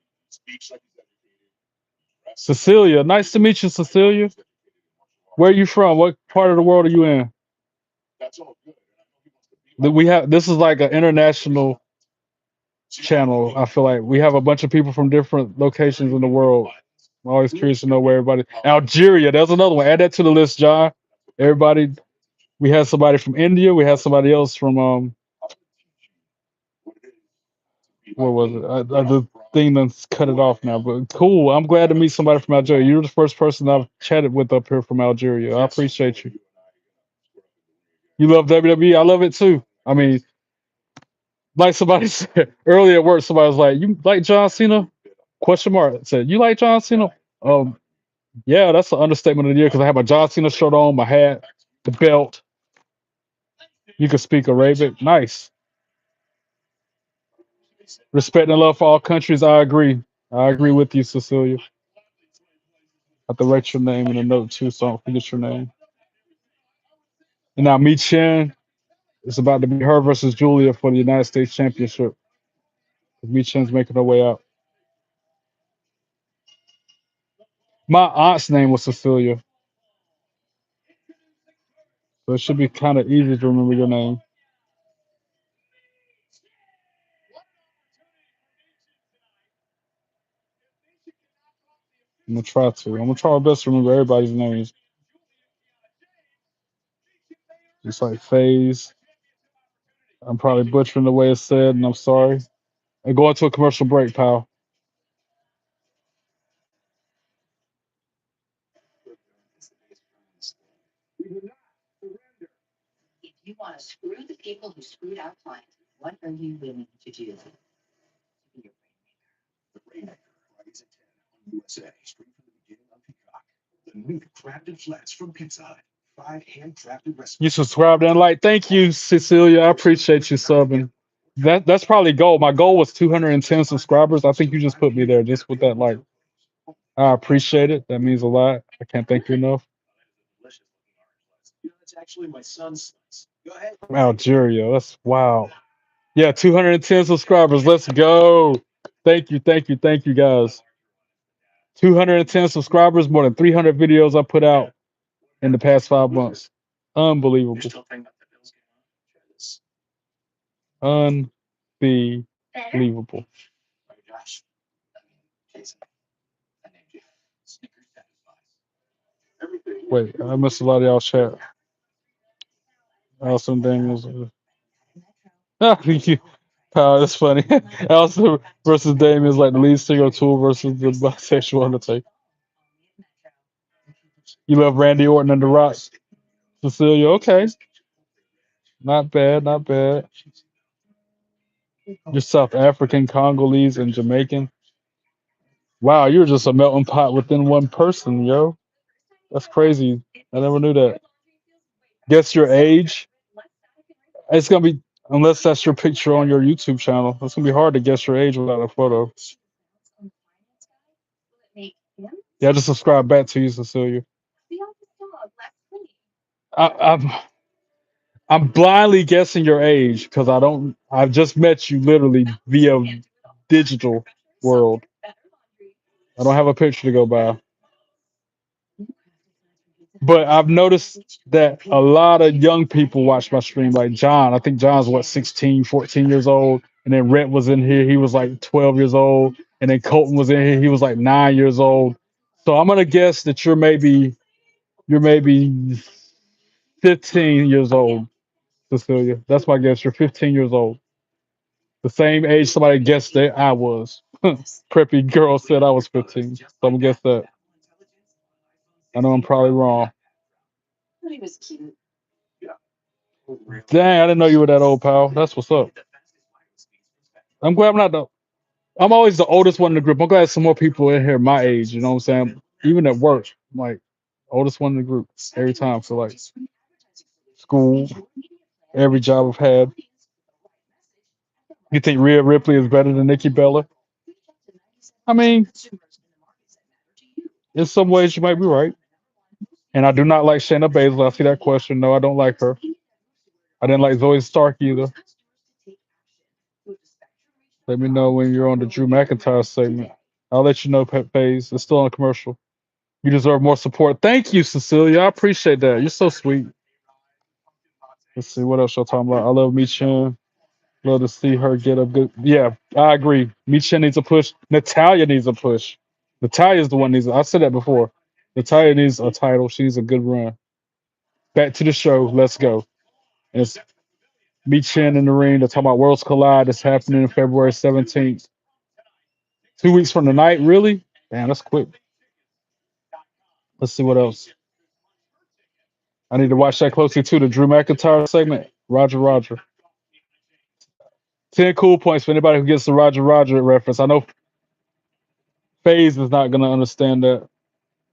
Cecilia, nice to meet you, Cecilia. Where are you from? What part of the world are you in? We have this is like an international channel. I feel like we have a bunch of people from different locations in the world. I'm always curious to know where everybody. Algeria, there's another one. Add that to the list, John. Everybody, We had somebody from India. We had somebody else from what was it? The thing that's cut it off now. But cool. I'm glad to meet somebody from Algeria. You're the first person I've chatted with up here from Algeria. I appreciate you. You love WWE? I love it too. I mean, like somebody said earlier at work, somebody was like, "You like John Cena?" Question mark. I said, "You like John Cena?" Yeah, that's an understatement of the year because I have my John Cena shirt on, my hat, the belt. You can speak Arabic. Nice. Respect and love for all countries. I agree. I agree with you, Cecilia. I have to write your name in a note too, so I don't forget your name. And now Michin is about to be her versus Julia for the United States Championship. Michin's making her way out. My aunt's name was Cecilia, so it should be kind of easy to remember your name. I'm gonna try to. I'm gonna try my best to remember everybody's names. Just like Phase. I'm probably butchering the way it's said, and I'm sorry. And go into a commercial break, pal. You subscribed and like. Thank you, Cecilia. I appreciate you subbing. That's probably goal. My goal was 210 subscribers. I think you just put me there just with that like. I appreciate it. That means a lot. I can't thank you enough. Algeria. That's wow. Yeah, 210 subscribers. Let's go. Thank you, guys. 210 subscribers, more than 300 videos I put out in the past 5 months. Unbelievable. Unbelievable. Wait, I missed a lot of y'all chat. Allison Daniels. Thank you. Pal, that's funny. Allison versus Damien is like the lead singer Tool versus the bisexual Undertaker. You love Randy Orton and The Rock. Cecilia, okay. Not bad, not bad. You're South African, Congolese, and Jamaican. Wow, you're just a melting pot within one person, yo. That's crazy. I never knew that. Guess your age. It's gonna be unless that's your picture on your YouTube channel. It's gonna be hard to guess your age without a photo. Yeah, I just subscribe back to you, Cecilia. I, I'm I'm blindly guessing your age because I don't. I've just met you literally via digital world. I don't have a picture to go by. But I've noticed that a lot of young people watch my stream, like John. I think John's what 16, 14 years old. And then Rhett was in here, he was like 12 years old. And then Colton was in here, he was like 9 years old. So I'm gonna guess that you're maybe 15 years old, Cecilia. That's my guess. You're 15 years old. The same age somebody guessed that I was. Preppy girl said I was 15. So I'm gonna guess that. I know I'm probably wrong. Dang, I didn't know you were that old, pal. That's what's up. I'm glad I'm not the. I'm always the oldest one in the group. I'm glad some more people in here my age. You know what I'm saying? Even at work, I'm like oldest one in the group every time. So like school, every job I've had. You think Rhea Ripley is better than Nikki Bella? I mean, in some ways you might be right. And I do not like Shayna Baszler. I see that question. No, I don't like her. I didn't like Zoe Stark either. Let me know when you're on the Drew McIntyre segment. I'll let you know, Pet Phase. It's still on commercial. You deserve more support. Thank you, Cecilia. I appreciate that. You're so sweet. Let's see what else y'all talking about. I love Michin. Love to see her get a good. Yeah, I agree. Michin needs a push. Natalia needs a push. Natalia's the one needs. I said that before. Natalia needs a title. She needs a good run. Back to the show. Let's go. It's Michin in the ring. They're talking about Worlds Collide. It's happening on February 17th. 2 weeks from tonight, really? Damn, that's quick. Let's see what else. I need to watch that closely too. The Drew McIntyre segment. Roger, Roger. 10 cool points for anybody who gets the Roger, Roger reference. I know FaZe is not gonna understand that.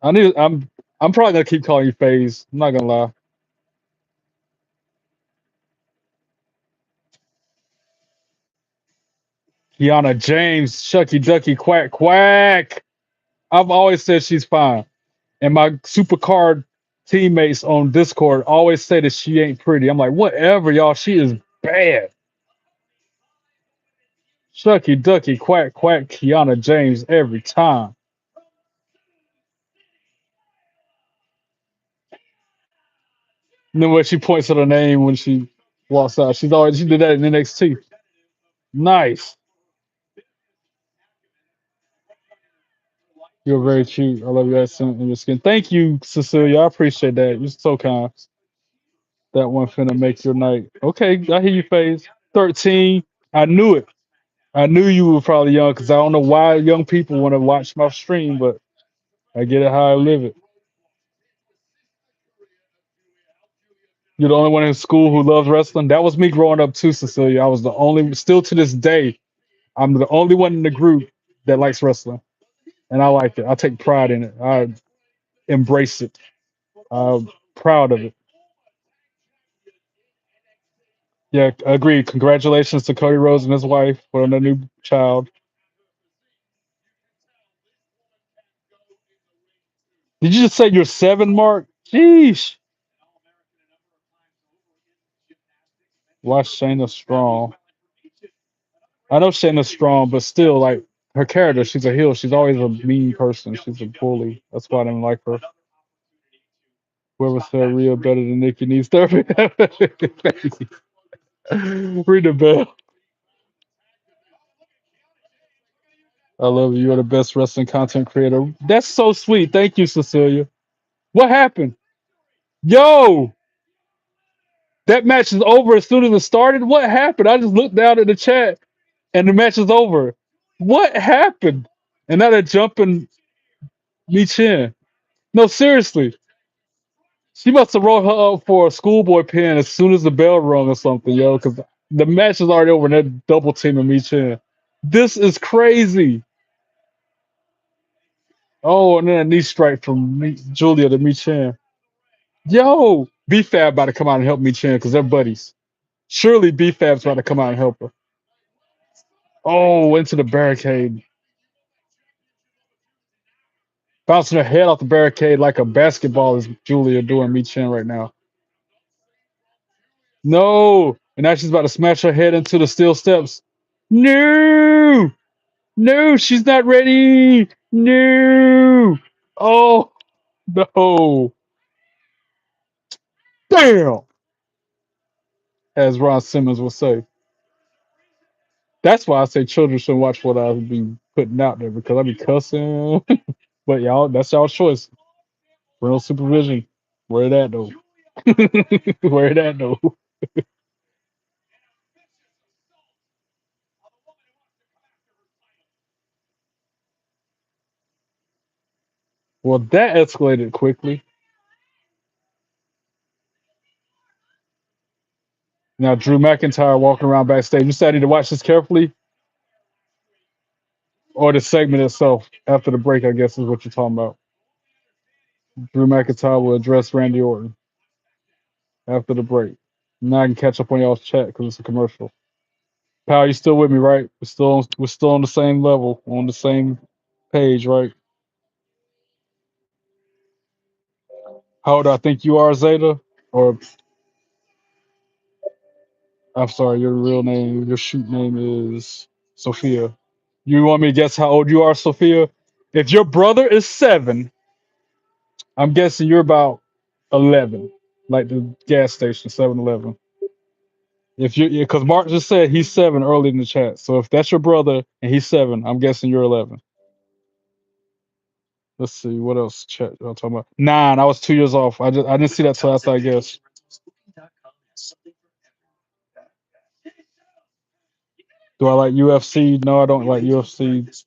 I'm probably gonna keep calling you FaZe. I'm not gonna lie. Kiana James, Shucky Ducky, quack quack. I've always said she's fine. And my supercard teammates on Discord always say that she ain't pretty. I'm like, whatever, y'all. She is bad. Shucky Ducky, quack quack, Kiana James every time. And then when she points at her name when she walks out, she did that in NXT. Nice. You're very cute. I love your accent and your skin. Thank you, Cecilia. I appreciate that. You're so kind. That one finna make your night. Okay, I hear you, FaZe. 13. I knew it. I knew you were probably young because I don't know why young people want to watch my stream, but I get it how I live it. You're the only one in school who loves wrestling. That was me growing up too, Cecilia. I was the only, still to this day, I'm the only one in the group that likes wrestling, and I like it. I take pride in it. I embrace it. I'm proud of it. Yeah, agreed. Congratulations to Cody Rhodes and his wife for their new child. Did you just say you're 7, Mark? Sheesh. Watch Shayna Strong. I know Shayna's strong, but still, like her character, she's a heel. She's always a mean person. She's a bully. That's why I didn't like her. Whoever said Rhea better than Nikki needs therapy. Read the bell. I love you. You're the best wrestling content creator. That's so sweet. Thank you, Cecilia. What happened? Yo, that match is over as soon as it started. What happened? I just looked down at the chat and the match is over. What happened? And now they're jumping Michin. No, seriously. She must have wrote her up for a schoolboy pin as soon as the bell rung or something, yo, because the match is already over and they're double teaming Michin. This is crazy. Oh, and then a knee strike from Julia to Michin. Yo, B-Fab about to come out and help Michin because they're buddies. Surely B-Fab's about to come out and help her. Oh, into the barricade. Bouncing her head off the barricade like a basketball is Julia doing Michin right now. No. And now she's about to smash her head into the steel steps. No. No, she's not ready. No. Oh, no. Damn. As Ron Simmons would say. That's why I say children shouldn't watch what I be putting out there because I be cussing. But y'all, that's y'all choice. Real supervision. Where that though? Where that though? Well, that escalated quickly. Now Drew McIntyre walking around backstage. You said I need to watch this carefully, or the segment itself after the break. I guess is what you're talking about. Drew McIntyre will address Randy Orton after the break. Now I can catch up on y'all's chat because it's a commercial. Pal, you still with me, right? We're still on the same level, on the same page, right? How old do I think you are, Zeta? Or I'm sorry, your real name, your shoot name is Sophia. You want me to guess how old you are, Sophia? If your brother is 7, I'm guessing you're about 11, like the gas station, 7-Eleven. If you, because Mark just said he's 7 early in the chat. So if that's your brother and he's 7, I'm guessing you're 11. Let's see what else. Chat. I'm talking about 9. I was 2 years off. I didn't see that till after, I guess. Do I like UFC? No, I don't like UFC.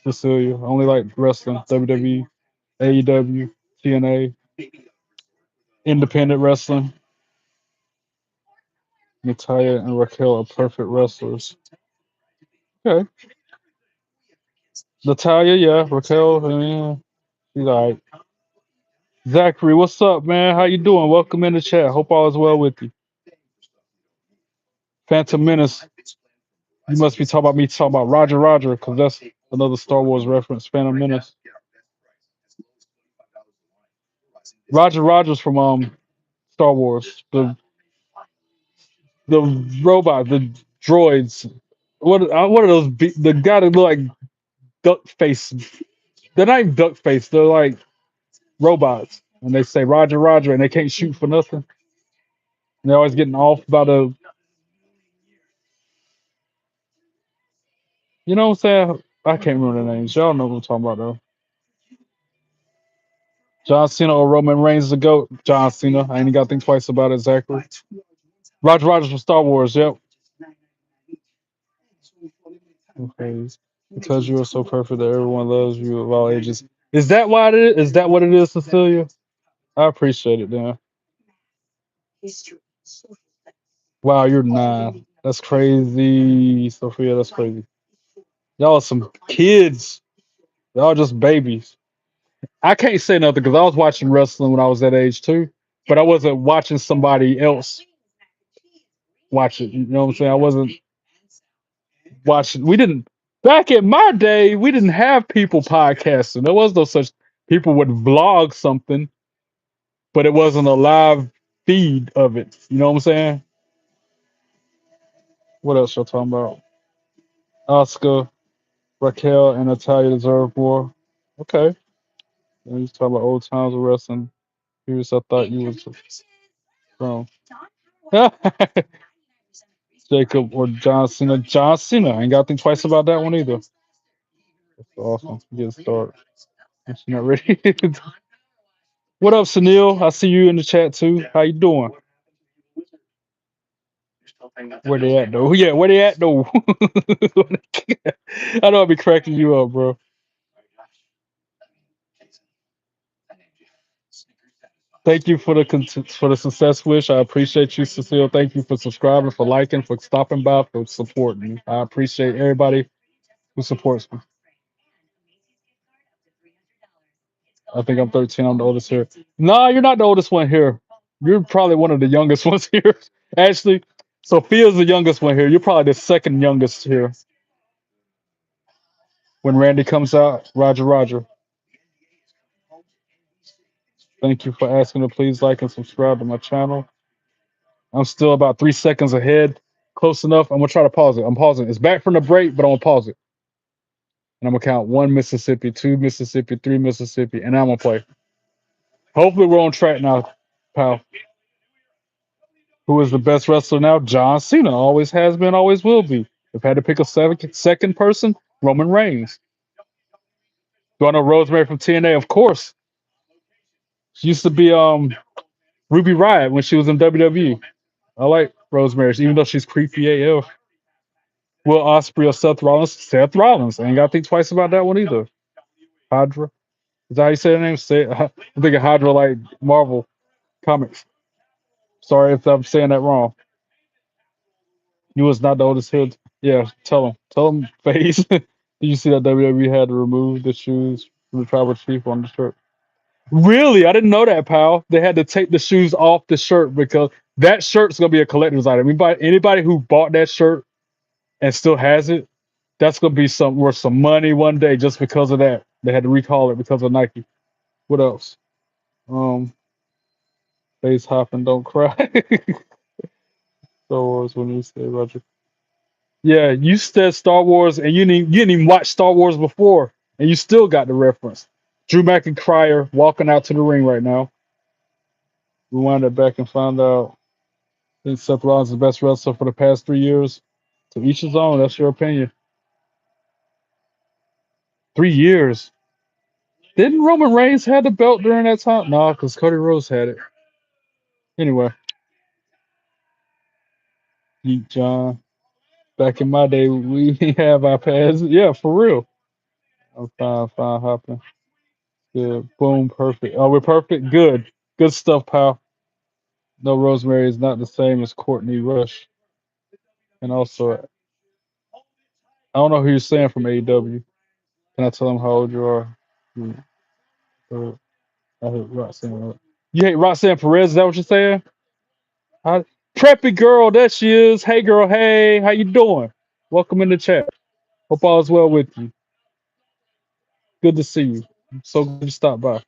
Cecilia. I only like wrestling. WWE, AEW, TNA, independent wrestling. Natalia and Raquel are perfect wrestlers. Okay. Natalia, yeah. Raquel, yeah. She's alright. Zachary, what's up, man? How you doing? Welcome in the chat. Hope all is well with you. Phantom Menace. You must be talking about Roger, because that's another Star Wars reference. Phantom Menace. Roger's from Star Wars. The robot, the droids. What are those? The guy that look like duck face. They're not even duck face. They're like robots, and they say Roger, and they can't shoot for nothing. And they're always getting off by the. You know what I'm saying? I can't remember the names. Y'all know what I'm talking about though. John Cena or Roman Reigns is the GOAT. John Cena. I ain't got to think twice about it, Zachary. Rogers from Star Wars. Yep. Okay. Because you are so perfect that everyone loves you of all ages. Is that why it is? Is that what it is, Cecilia? I appreciate it, Dan. Wow, you're 9. That's crazy, Sophia. That's crazy. Y'all are some kids. Y'all just babies. I can't say nothing because I was watching wrestling when I was that age too, but I wasn't watching somebody else watch it. You know what I'm saying? I wasn't watching. We didn't back in my day. We didn't have people podcasting. There was no such. People would vlog something, but it wasn't a live feed of it. You know what I'm saying? What else y'all talking about? Oscar, Raquel, and Natalia deserve more. Okay. And you talking about old times of wrestling. Here's I thought you was from. Jacob or John Cena. John Cena. I ain't got to think twice about that one either. That's awesome. Get started. She's not ready. What up, Sunil? I see you in the chat too. How you doing? Where they at though? Yeah, where they at though? I know I'll be cracking you up, bro. Thank you for for the success wish. I appreciate you, Cecile. Thank you for subscribing, for liking, for stopping by, for supporting me. I appreciate everybody who supports me. I think I'm 13. I'm the oldest here. No, you're not the oldest one here. You're probably one of the youngest ones here. Actually, Sophia's the youngest one here. You're probably the second youngest here. When Randy comes out, Roger. Thank you for asking to please like and subscribe to my channel. I'm still about 3 seconds ahead. Close enough. I'm gonna try to pause it. I'm pausing. It's back from the break, but I'm gonna pause it. And I'm gonna count 1 Mississippi, 2 Mississippi, 3 Mississippi, and I'm gonna play. Hopefully we're on track now, pal. Who is the best wrestler now? John Cena. Always has been, always will be. If I had to pick a second person, Roman Reigns. Do I know Rosemary from TNA? Of course. She used to be Ruby Riott when she was in WWE. I like Rosemary, even though she's creepy AF. Will Ospreay or Seth Rollins? Seth Rollins. I ain't got to think twice about that one either. Hydra. Is that how you say the name? I'm thinking Hydra like Marvel Comics. Sorry if I'm saying that wrong. You was not the oldest head. Yeah, tell him. Tell him, face. Did you see that WWE had to remove the shoes from the tribal chief on the shirt? Really? I didn't know that, pal. They had to take the shoes off the shirt because that shirt's gonna be a collector's item. Anybody who bought that shirt and still has it, that's gonna be worth some money one day just because of that. They had to recall it because of Nike. What else? Um, Face hopping, don't cry. Star Wars when you say Roger. Yeah, you said Star Wars and you didn't even watch Star Wars before, and you still got the reference. Drew McIntyre walking out to the ring right now. We wound up back and found out. I think Seth Rollins is the best wrestler for the past 3 years. To each his own. That's your opinion. 3 years. Didn't Roman Reigns have the belt during that time? No, because Cody Rhodes had it. Anyway, Yeet John. Back in my day, we have our pads. Yeah, for real. I'm fine, hopping. Good. Boom, perfect. Oh, we're perfect? Good. Good stuff, pal. No, Rosemary is not the same as Courtney Rush. And also, I don't know who you're saying from AEW. Can I tell them how old you are? Uh, I hate Roxanne. You hate Roxanne Perez? Is that what you're saying? Hi, preppy girl, there she is. Hey, girl. Hey, how you doing? Welcome in the chat. Hope all is well with you. Good to see you. So good to stop by.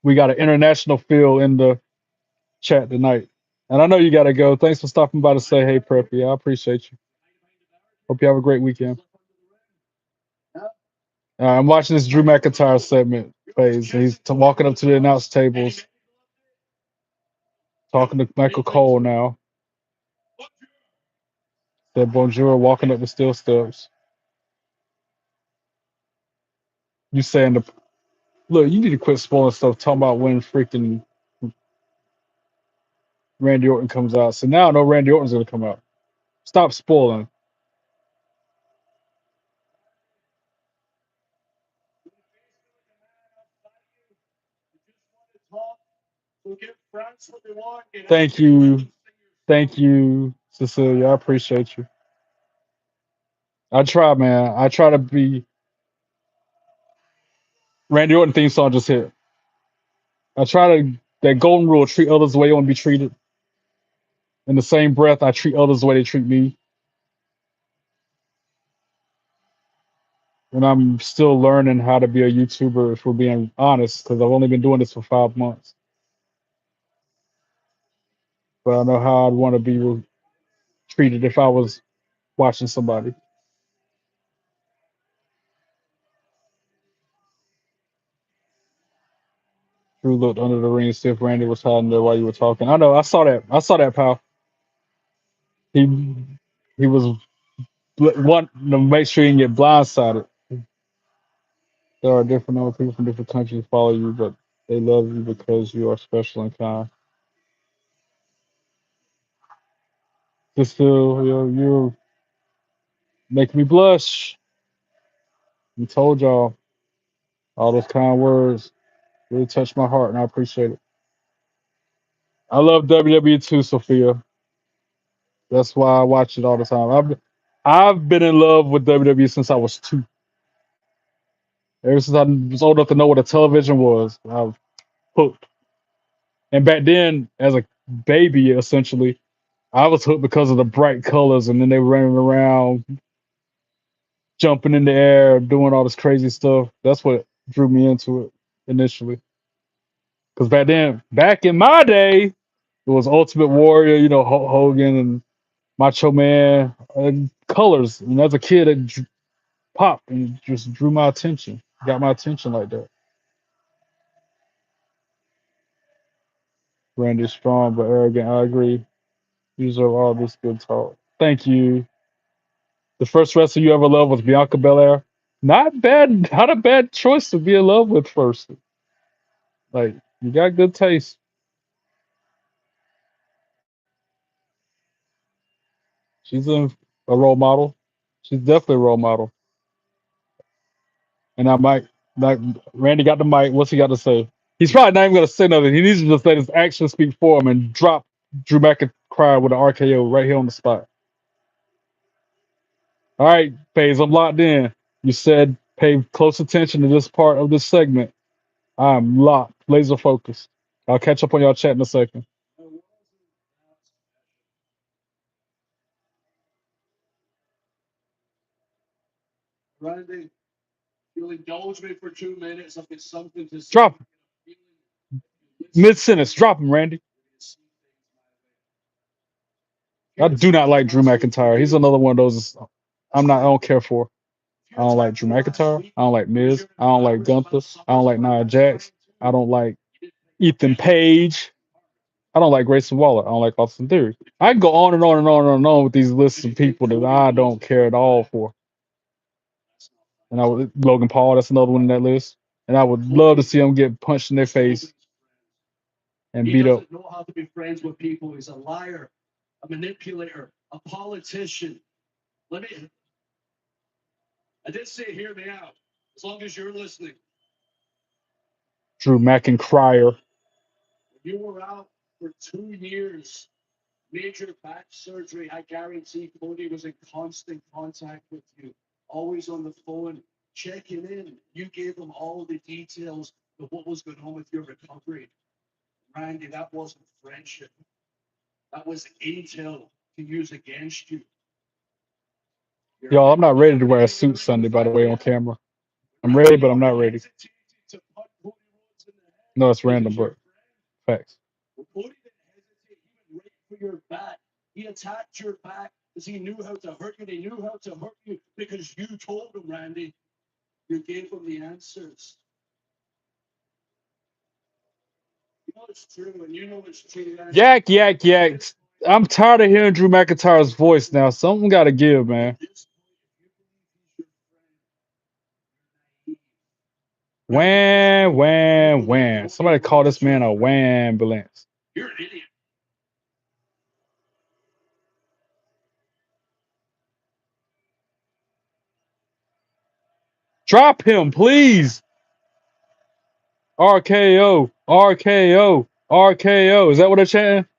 We got an international feel in the chat tonight. And I know you got to go. Thanks for stopping by to say hey, preppy. I appreciate you. Hope you have a great weekend. I'm watching this Drew McIntyre segment phase. He's walking up to the announce tables, talking to Michael Cole now. Said bonjour, walking up the steel steps. You saying the look? You need to quit spoiling stuff. Talking about when freaking Randy Orton comes out. So now I know Randy Orton's gonna come out. Stop spoiling. Thank you, Cecilia. I appreciate you. I try, man. I try to be. Randy Orton theme song just hit. I try to that golden rule: treat others the way you want to be treated. In the same breath, I treat others the way they treat me. And I'm still learning how to be a YouTuber, if we're being honest, because I've only been doing this for 5 months. But I know how I'd want to be treated if I was watching somebody. Drew looked under the ring to see if Randy was hiding there while you were talking. I know. I saw that. I saw that, pal. He he was wanting to make sure he didn't get blindsided. There are different other people from different countries follow you, but they love you because you are special and kind. Just still, you're making me blush. I told y'all all those kind words really touched my heart, and I appreciate it. I love WWE too, Sophia. That's why I watch it all the time. I've been in love with WWE since I was 2. Ever since I was old enough to know what a television was, I was hooked. And back then, as a baby, essentially, I was hooked because of the bright colors, and then they were running around, jumping in the air, doing all this crazy stuff. That's what drew me into it initially. Because back then, back in my day, it was Ultimate Warrior, Hulk Hogan and Macho Man, and colors. And as a kid, it popped and just drew my attention, got my attention like that. Randy strong but arrogant. I agree. You deserve all this good talk. Thank you. The first wrestler you ever loved was Bianca Belair. Not bad. Not a bad choice to be in love with first. Like, you got good taste. She's a role model. She's definitely a role model. And I might like Randy got the mic. What's he got to say? He's probably not even gonna say nothing. He needs to just let his actions speak for him and drop Drew McIntyre with an RKO right here on the spot. All right, FaZe, I'm locked in. You said pay close attention to this part of this segment. I'm locked, laser focused. I'll catch up on y'all chat in a second. Drop him. Mid sentence. Drop him, Randy. I do not like Drew McIntyre. He's another one of those I don't care for. I don't like Drew McIntyre. I don't like Miz. I don't like Gunther. I don't like Nia Jax. I don't like Ethan Page. I don't like Grayson Waller. I don't like Austin Theory. I can go on and on and on and on with these lists of people that I don't care at all for. And I would Logan Paul, that's another one in that list. And I would love to see him get punched in their face and beat up. Know how to be friends with people. He's a liar, a manipulator, a politician. I did say hear me out, as long as you're listening. Drew McIntyre. You were out for 2 years, major back surgery. I guarantee Cody was in constant contact with you, always on the phone, checking in. You gave him all the details of what was going on with your recovery. Randy, that wasn't friendship. That was intel to use against you. Y'all, I'm not ready to wear a suit Sunday, by the way, on camera. I'm ready, but I'm not ready. No, it's random, but facts. Cody didn't hesitate. He went right for your back. He attacked your back because he knew how to hurt you. He knew how to hurt you because you told him, Randy. You gave him the answers. You know it's true, and you know it's true. Yak, yak, yak. I'm tired of hearing Drew McIntyre's voice now. Something got to give, man. Wham, wham, wham. Somebody call this man a wham-ambulance. You're an idiot. Drop him, please. RKO, RKO, RKO. Is that what they're chanting?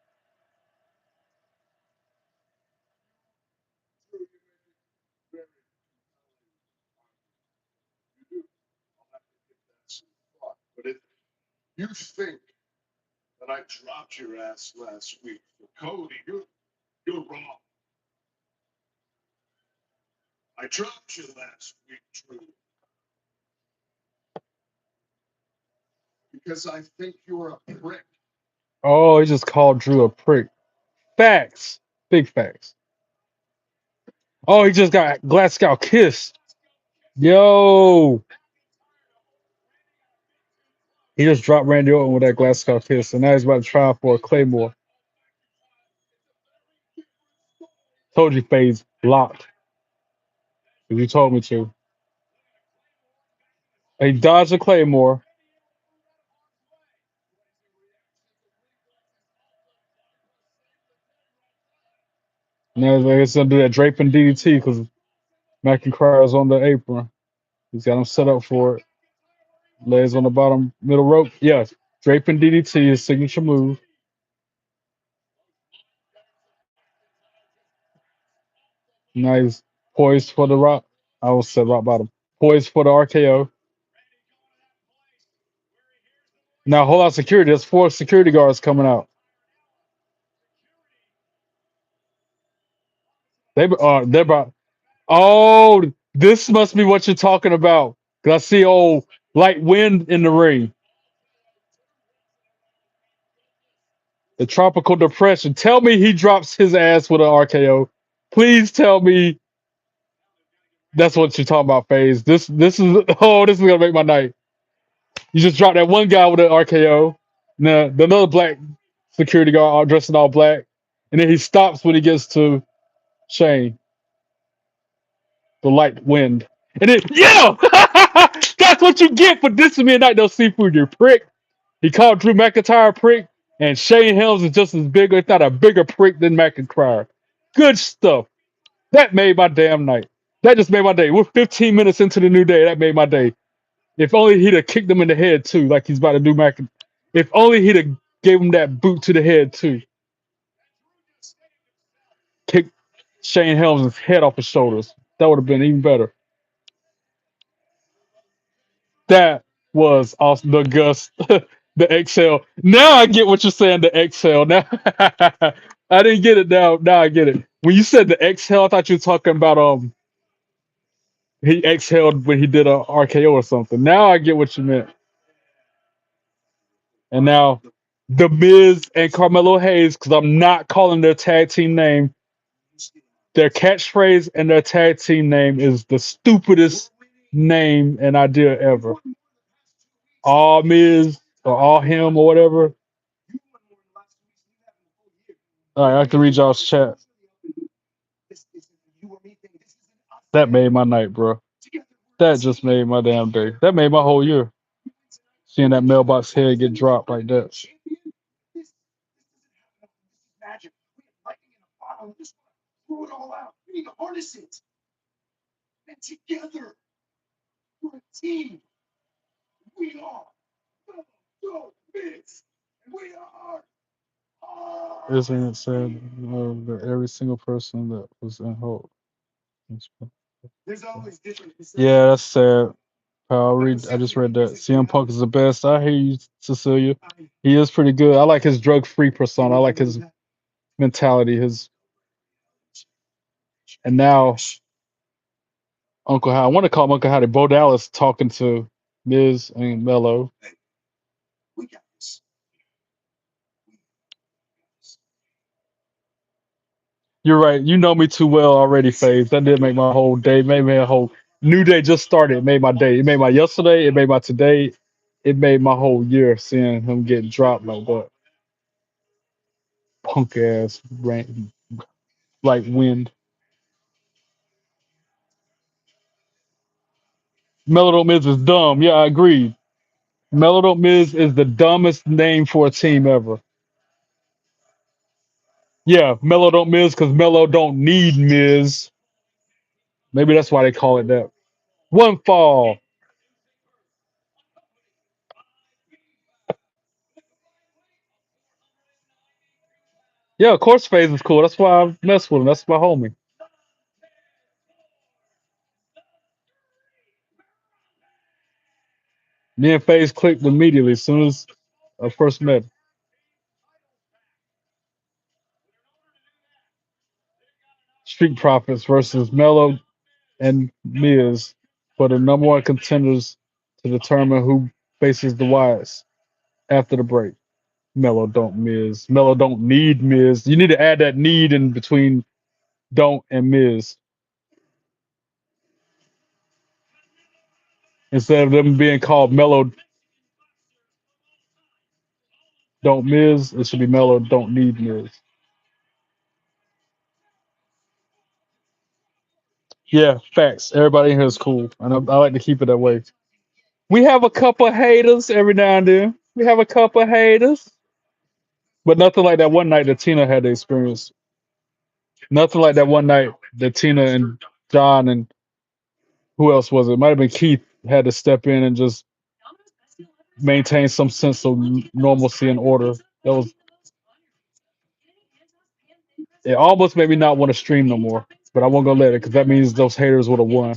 But if you think that I dropped your ass last week for Cody, you're wrong. I dropped you last week, Drew. Because I think you're a prick. Oh, he just called Drew a prick. Facts. Big facts. Oh, he just got Glasgow kissed. Yo. He just dropped Randy Orton with that Glasgow kiss, and now he's about to try for a Claymore. Told you, phase locked. You told me to. He dodged a Claymore. Now he's gonna do that draping DDT because McIntyre's on the apron. He's got him set up for it. Legs on the bottom middle rope. Yes, draping DDT, his signature move. Now he's poised for the rock. I almost said rock bottom. Poised for the RKO. Now hold out security. There's 4 security guards coming out. They're about. Oh, this must be what you're talking about. Cause I see light wind in the ring. The tropical depression. Tell me he drops his ass with an RKO. Please tell me that's what you're talking about, FaZe. This is this is gonna make my night. You just dropped that one guy with an RKO. Now the another black security guard all dressed in all black, and then he stops when he gets to Shane. The light wind, and then yeah, that's what you get for dissing me at Night No Seafood, you prick. He called Drew McIntyre a prick, and Shane Helms is just as big, if not a bigger prick than McIntyre. Good stuff. That made my damn night. That just made my day. We're 15 minutes into the new day. That made my day. If only he'd have kicked him in the head too, like he's about to do McIntyre. If only he'd have gave him that boot to the head too. Kick Shane Helms' head off his shoulders. That would have been even better. That was awesome. The Gus, the exhale. Now I get what you're saying. The exhale. Now I didn't get it. Now I get it. When you said the exhale, I thought you were talking about he exhaled when he did a RKO or something. Now I get what you meant. And now the Miz and Carmelo Hayes, because I'm not calling their tag team name. Their catchphrase and their tag team name is the stupidest name and idea ever. All Miz or all him or whatever. All right, I can read y'all's chat. That made my night, bro. That just made my damn day. That made my whole year. Seeing that mailbox head get dropped like that. Isn't it sad that every single person that was in hope? Yeah, that's sad. I just read that. CM Punk is the best. I hear you, Cecilia. He is pretty good. I like his drug-free persona. I like his mentality. And now Uncle How. I want to call him Uncle Howdy. Bo Dallas talking to Miz and Mello. You're right. You know me too well already, FaZe. That did make my whole day. Made me a whole new day just started. It made my day. It made my yesterday. It made my today. It made my whole year seeing him get dropped like that. Punk ass rain like wind. Mello Miz is dumb. Yeah, I agree. Mello Miz is the dumbest name for a team ever. Yeah, Mello don't Miz because Mello don't need Miz. Maybe that's why they call it that. One fall. Yeah, of course FaZe is cool. That's why I mess with him. That's my homie. Me and FaZe clicked immediately as soon as I first met. Street Profits versus Mello and Miz for the number one contenders to determine who faces the Wyatts after the break. Mello don't Miz. Mello don't need Miz. You need to add that need in between don't and Miz. Instead of them being called Mello don't Miz, it should be Mello don't need Miz. Yeah, facts. Everybody in here is cool. And I like to keep it that way. We have a couple haters every now and then. We have a couple haters. But nothing like that one night that Tina had to experience. Nothing like that one night that Tina and John and who else was it? It might have been Keith had to step in and just maintain some sense of normalcy and order. That was it. Almost made me not want to stream no more, but I won't go let it because that means those haters would have won.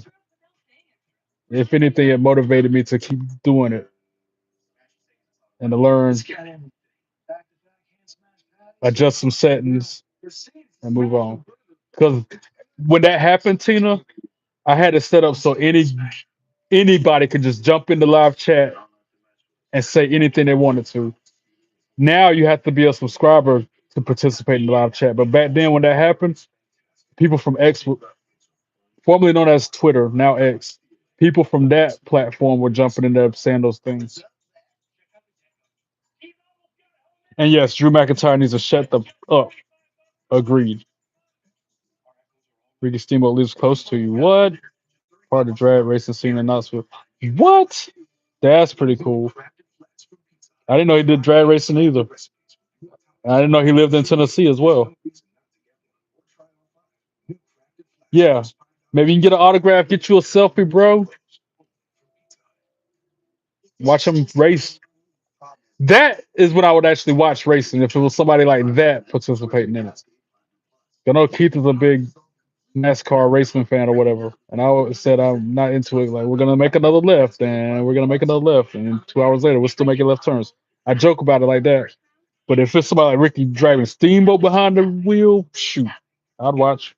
If anything, it motivated me to keep doing it and to learn, adjust some settings, and move on. Because when that happened, Tina, I had it set up so anybody could just jump in the live chat and say anything they wanted to. Now you have to be a subscriber to participate in the live chat. But back then, when that happened, people from X, formerly known as Twitter, now X, people from that platform were jumping in there saying those things. And yes, Drew McIntyre needs to shut the up. Agreed. Ricky Steamboat lives close to you. What? Part of the drag racing scene in Knoxville. What? That's pretty cool. I didn't know he did drag racing either. I didn't know he lived in Tennessee as well. Yeah. Maybe you can get an autograph, get you a selfie, bro. Watch him race. That is what I would actually watch racing if it was somebody like that participating in it. I know Keith is a big NASCAR racing fan or whatever, and I always said I'm not into it. Like we're gonna make another left, and we're gonna make another left, and 2 hours later we're still making left turns. I joke about it like that, but if it's somebody like Ricky driving Steamboat behind the wheel, shoot, I'd watch.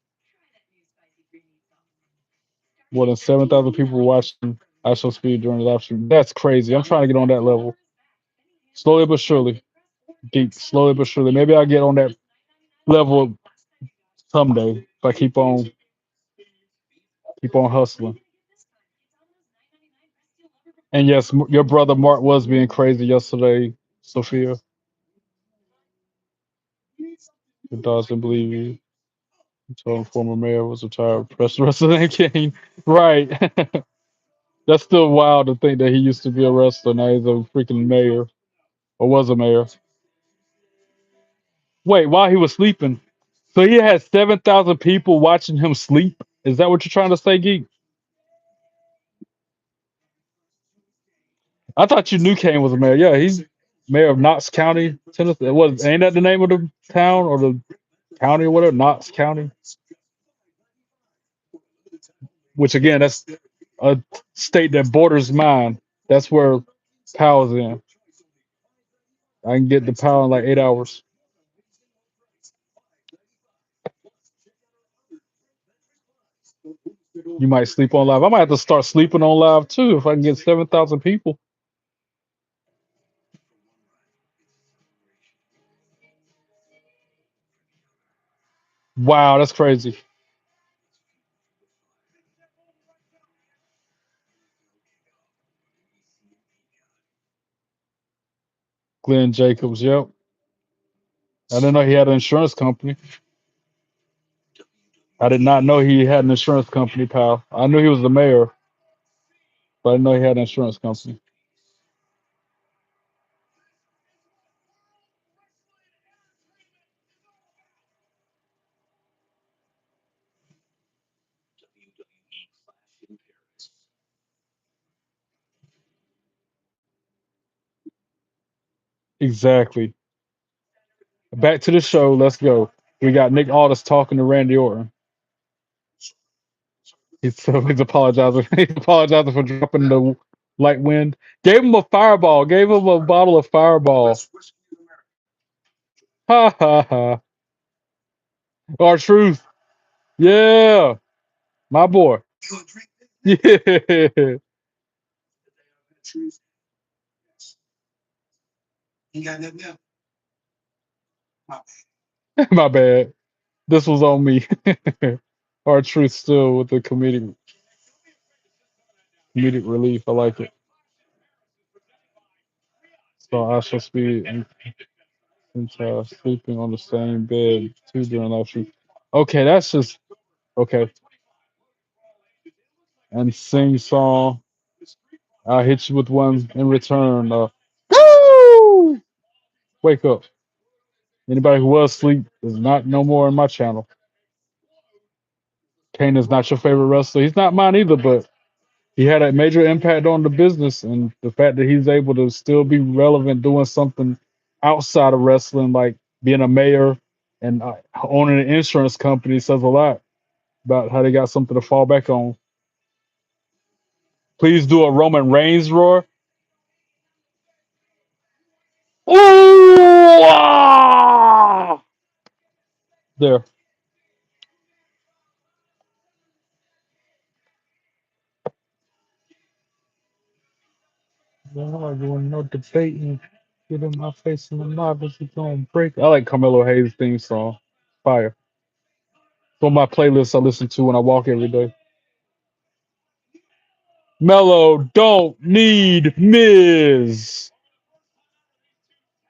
More than 7,000 people watching ISO Speed during the live stream. That's crazy. I'm trying to get on that level, slowly but surely. Geek, slowly but surely. Maybe I'll get on that level someday if I keep on hustling. And yes, your brother Mark was being crazy yesterday, Sophia. The doesn't believe you. Told former mayor was retired. Press wrestling king. Right. That's still wild to think that he used to be a wrestler. Now he's a freaking mayor. Or was a mayor. Wait, while he was sleeping. So he had 7,000 people watching him sleep? Is that what you're trying to say, Geek? I thought you knew Kane was a mayor. Yeah, he's mayor of Knox County, Tennessee. Ain't that the name of the town or the county or whatever? Knox County? Which again, that's a state that borders mine. That's where Powell's in. I can get to Powell in like 8 hours. You might sleep on live. I might have to start sleeping on live too if I can get 7,000 people. Wow, that's crazy. Glenn Jacobs, yep. I didn't know he had an insurance company. I did not know he had an insurance company, pal. I knew he was the mayor, but I didn't know he had an insurance company. Exactly. Back to the show. Let's go. We got Nick Aldis talking to Randy Orton. He's apologizing. He's apologizing for dropping the light wind. Gave him a fireball. Gave him a bottle of fireball. Ha ha ha. Our truth. Yeah. My boy. Yeah. My bad. This was on me. Our truth still with the comedic relief. I like it. So I shall speak since sleeping on the same bed too during live shoot. Okay, that's just okay. And sing song. I'll hit you with one in return. Woo! Wake up. Anybody who was asleep is not no more in my channel. Kane is not your favorite wrestler. He's not mine either, but he had a major impact on the business, and the fact that he's able to still be relevant doing something outside of wrestling, like being a mayor and owning an insurance company, says a lot about how they got something to fall back on. Please do a Roman Reigns roar. Ooh! Ah! There. No, I doing no debating. Get in my face in the mob as you gonna break. I like Carmelo Hayes' theme song. Fire. It's on my playlist I listen to when I walk every day. Mello don't need Miz.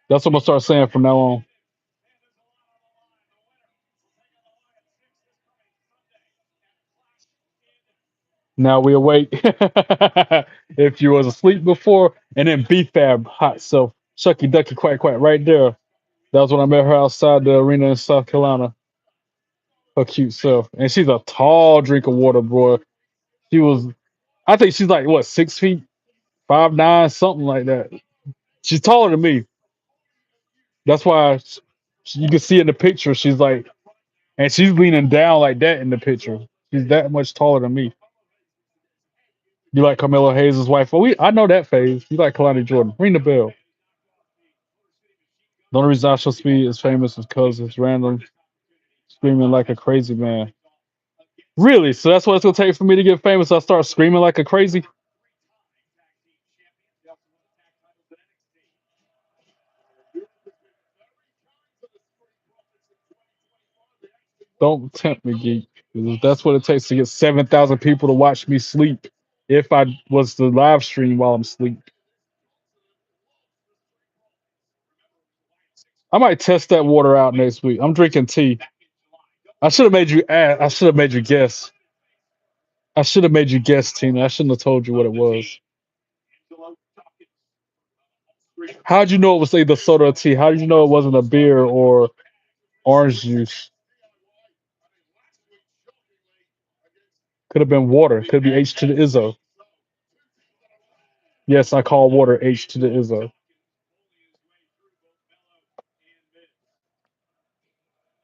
That's what I'm gonna start saying from now on. Now we awake. If you was asleep before, and then B-Fab hot self, Chucky Ducky quack quack right there. That was when I met her outside the arena in South Carolina. Her cute self, and she's a tall drink of water, bro. She was, I think she's like what 6 feet, 5'9", something like that. She's taller than me. That's why you can see in the picture. She's like, and she's leaning down like that in the picture. She's that much taller than me. You like Carmelo Hayes' wife? Oh, I know that phase. You like Kalani Jordan? Ring the bell. The only reason I Shall Speed is famous is because it's random screaming like a crazy man. Really? So that's what it's gonna take for me to get famous. I start screaming like a crazy. Don't tempt me, geek. 'Cause that's what it takes to get 7,000 people to watch me sleep. If I was to live stream while I'm asleep. I might test that water out next week. I'm drinking tea. I should have made you ask. I should have made you guess. I should have made you guess, Tina. I shouldn't have told you what it was. How'd you know it was either soda or tea? How did you know it wasn't a beer or orange juice? Could have been water. Could be H to the Izzo. Yes, I call water H to the Izzo.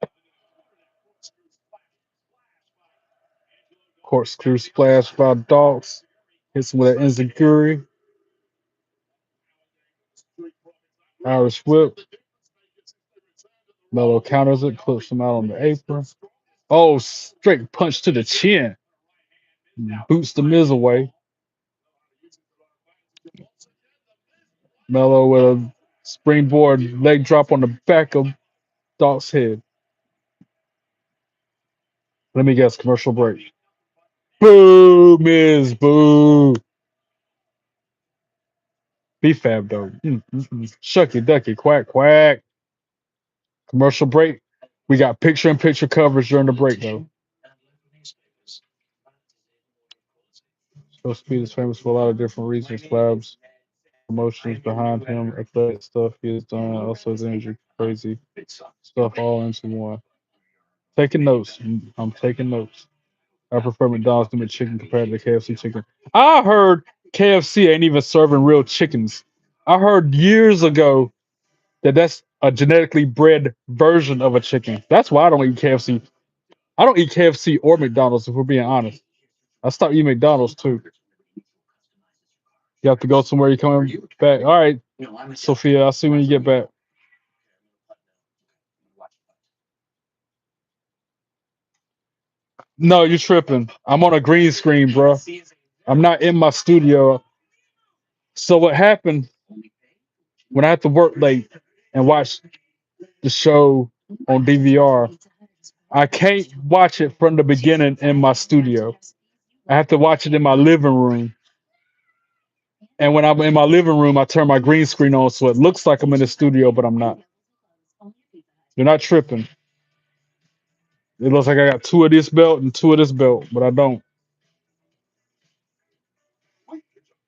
Of Corkscrew splash by dogs. Hits him with an enziguri. Irish whip. Melo counters it, puts him out on the apron. Oh, straight punch to the chin. Boots the Miz away. Melo with a springboard leg drop on the back of Doc's head. Let me guess, commercial break. Boo, Miz, boo. Be fab though. Shucky ducky, quack, quack. Commercial break. We got picture in picture coverage during the break though. So Speed is famous for a lot of different reasons. Labs, emotions behind him, athletic stuff he has done, also his energy, crazy stuff all into one. Taking notes. I'm taking notes. I prefer McDonald's to chicken compared to KFC chicken. I heard KFC ain't even serving real chickens. I heard years ago that that's a genetically bred version of a chicken. That's why I don't eat KFC. I don't eat KFC or McDonald's if we're being honest. I stopped eating McDonald's too. You have to go somewhere. You coming back? All right, Sophia. I'll see you when you get back. No, you're tripping. I'm on a green screen, bro. I'm not in my studio. So what happened when I had to work late and watch the show on DVR? I can't watch it from the beginning in my studio. I have to watch it in my living room. And when I'm in my living room, I turn my green screen on so it looks like I'm in the studio, but I'm not. You're not tripping. It looks like I got two of this belt and two of this belt, but I don't.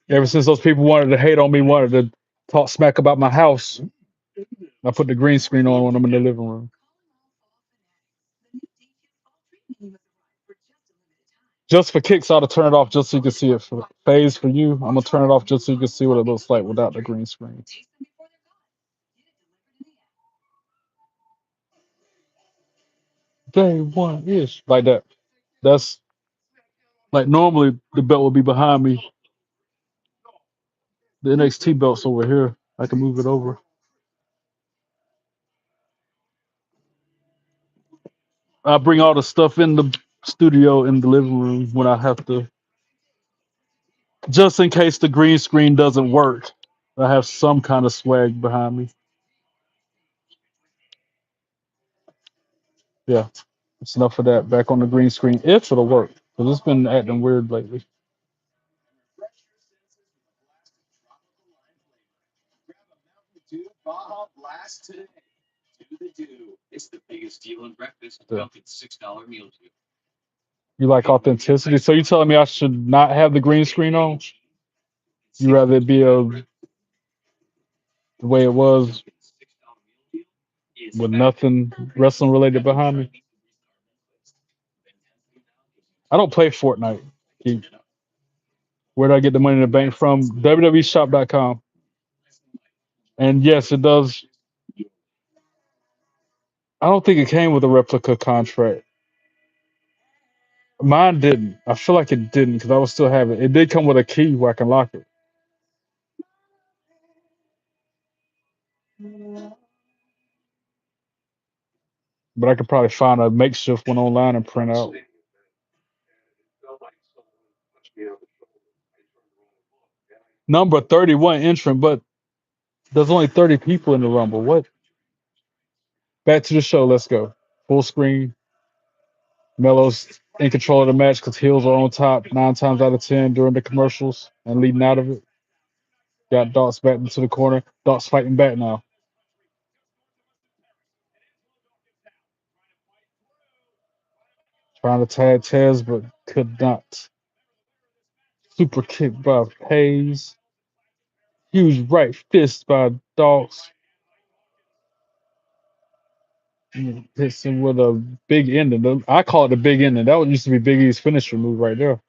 Ever since those people wanted to hate on me, wanted to talk smack about my house, I put the green screen on when I'm in the living room. Just for kicks, I'll turn it off just so you can see it. For phase for you, I'm gonna turn it off just so you can see what it looks like without the green screen. Day one ish like that. That's like normally the belt would be behind me. The NXT belt's over here. I can move it over. I bring all the stuff in the studio in the living room when I have to, just in case the green screen doesn't work. I have some kind of swag behind me. Yeah, it's enough of that. Back on the green screen, if it'll work, because it's been acting weird lately. Yeah. You like authenticity, so you telling me I should not have the green screen on? You rather it be the way it was with nothing wrestling related behind me? I don't play Fortnite. Keith. Where do I get the money in the bank from? WWEshop.com. And yes, it does. I don't think it came with a replica contract. Mine didn't. I feel like it didn't because I would still have it. It did come with a key where I can lock it. But I could probably find a makeshift one online and print out. Number 31 entrant, but there's only 30 people in the Rumble. What? Back to the show. Let's go. Full screen. Melo's in control of the match because heels are on top 9 times out of 10 during the commercials and leading out of it. Got Dots back into the corner. Dots fighting back now. Trying to tag Tez, but could not. Super kick by Hayes. Huge right fist by Dogs. Hits him with a big ending. I call it the big ending. That used to be Big E's finisher move right there.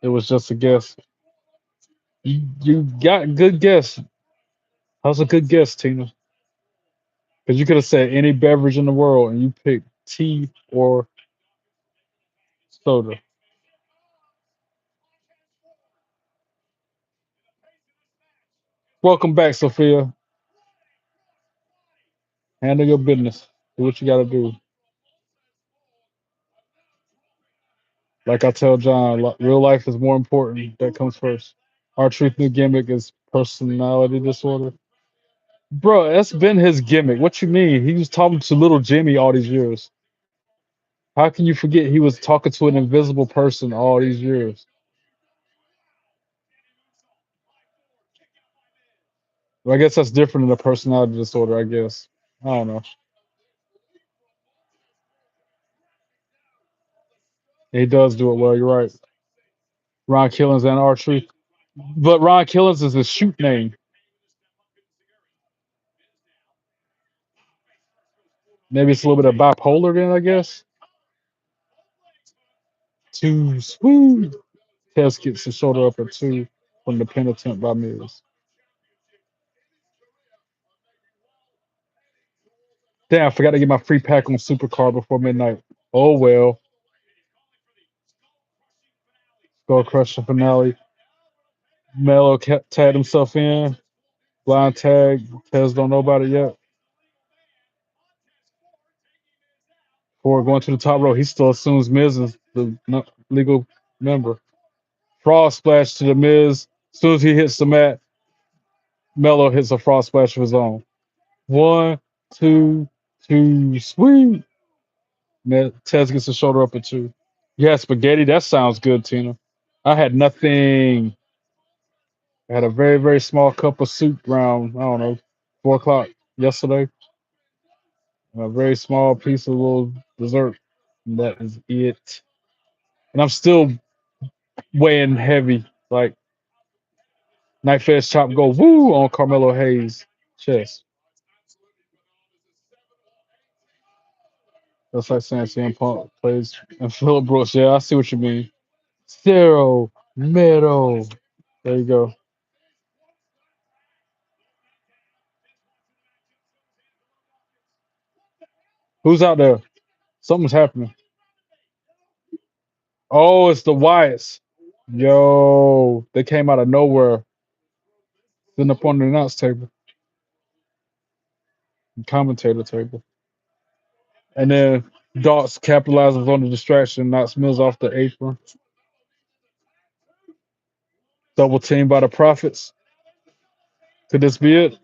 It was just a guess. You got good guess. That was a good guess, Tina. Because you could have said any beverage in the world and you picked tea or soda. Welcome back, Sophia. Handle your business. Do what you got to do. Like I tell John, real life is more important. That comes first. Our truth new gimmick is personality disorder. Bro, that's been his gimmick. What you mean? He was talking to little Jimmy all these years. How can you forget he was talking to an invisible person all these years? Well, I guess that's different than a personality disorder, I guess. I don't know. He does do it well, you're right. Ron Killings and R Truth. But Ron Killings is his shoot name. Maybe it's a little bit of bipolar then, I guess. Too smooth. Tess gets the shoulder up at two from the pin attempt by Miz. Damn, I forgot to get my free pack on Supercard before midnight. Oh well. Skull Crusher finale. Melo tagged himself in. Blind tag. Tez don't know about it yet. Before going to the top row, he still assumes Miz is the legal member. Frog splash to the Miz. As soon as he hits the mat, Melo hits a frog splash of his own. One, two, sweet. Tez gets the shoulder up at two. Yeah, spaghetti. That sounds good, Tina. I had nothing. I had a very, very small cup of soup around, I don't know, 4 o'clock yesterday. And a very small piece of little dessert. And that is it. And I'm still weighing heavy. Like Night Feds chop go woo on Carmelo Hayes' chest. That's like saying CM Punk plays and Philip Brooks. Yeah, I see what you mean. Zero Meadow. There you go. Who's out there? Something's happening. Oh, it's the Wyatts. Yo, they came out of nowhere, sitting up on the announce table, commentator table. And then Dots capitalizes on the distraction, knocks Mills off the apron. Double team by the Profits. Could this be it?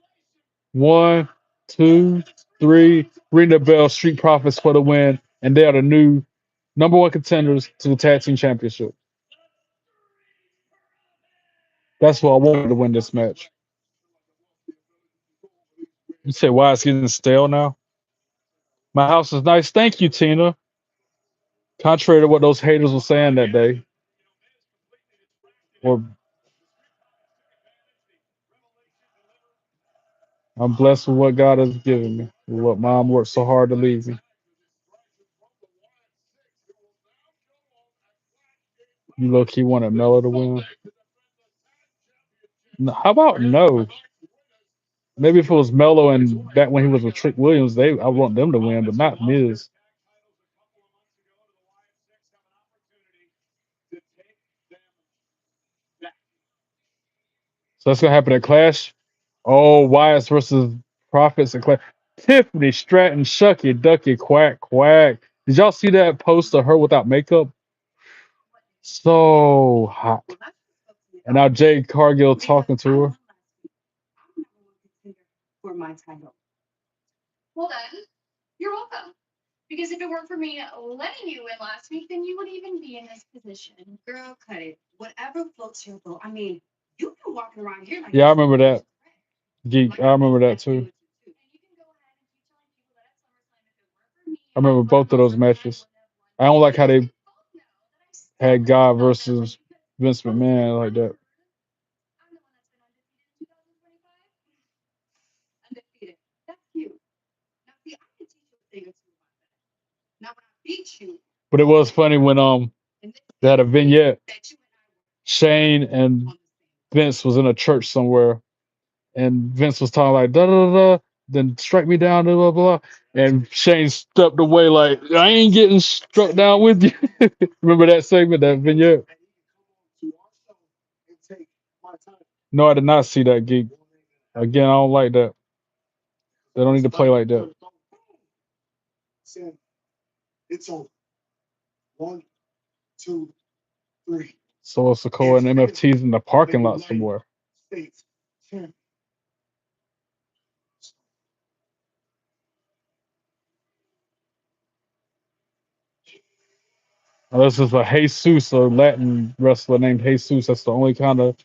One, two, three. Ring the bell, Street Profits for the win. And they are the new number one contenders to the Tag Team Championship. That's what I wanted to win this match. You say, why it's getting stale now? My house is nice. Thank you, Tina. Contrary to what those haters were saying that day, or I'm blessed with what God has given me, with what mom worked so hard to leave me. You look, he wanted Melo to win. How about no? Maybe if it was Melo and back when he was with Trick Williams, I want them to win, but not Miz. So that's gonna happen at Clash. Oh, Wyatt versus Profits and Clash. Tiffany Stratton, Shucky, Ducky, Quack, Quack. Did y'all see that post of her without makeup? So hot. And now Jade Cargill talking to her. Yeah, I remember that. Geek, I remember that too. I remember both of those matches. I don't like how they had God versus Vince McMahon like that. But it was funny when they had a vignette. Shane and Vince was in a church somewhere, and Vince was talking like da da da, da, then strike me down, blah blah blah, and Shane stepped away like I ain't getting struck down with you. Remember that segment, that vignette? No, I did not see that geek. Again, I don't like that. They don't need to play like that. It's over. 1, 2, 3. So Sikoa and MFT's in the parking lot somewhere. States champion. Now, this is a Jesus, a Latin wrestler named Jesus. That's the only kind of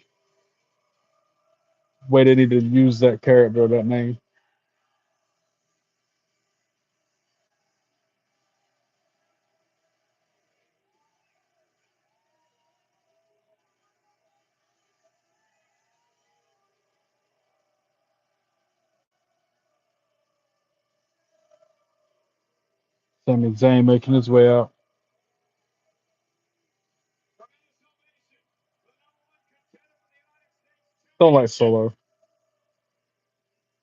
way they need to use that character, that name. Sami Zayn making his way out. Don't like Solo.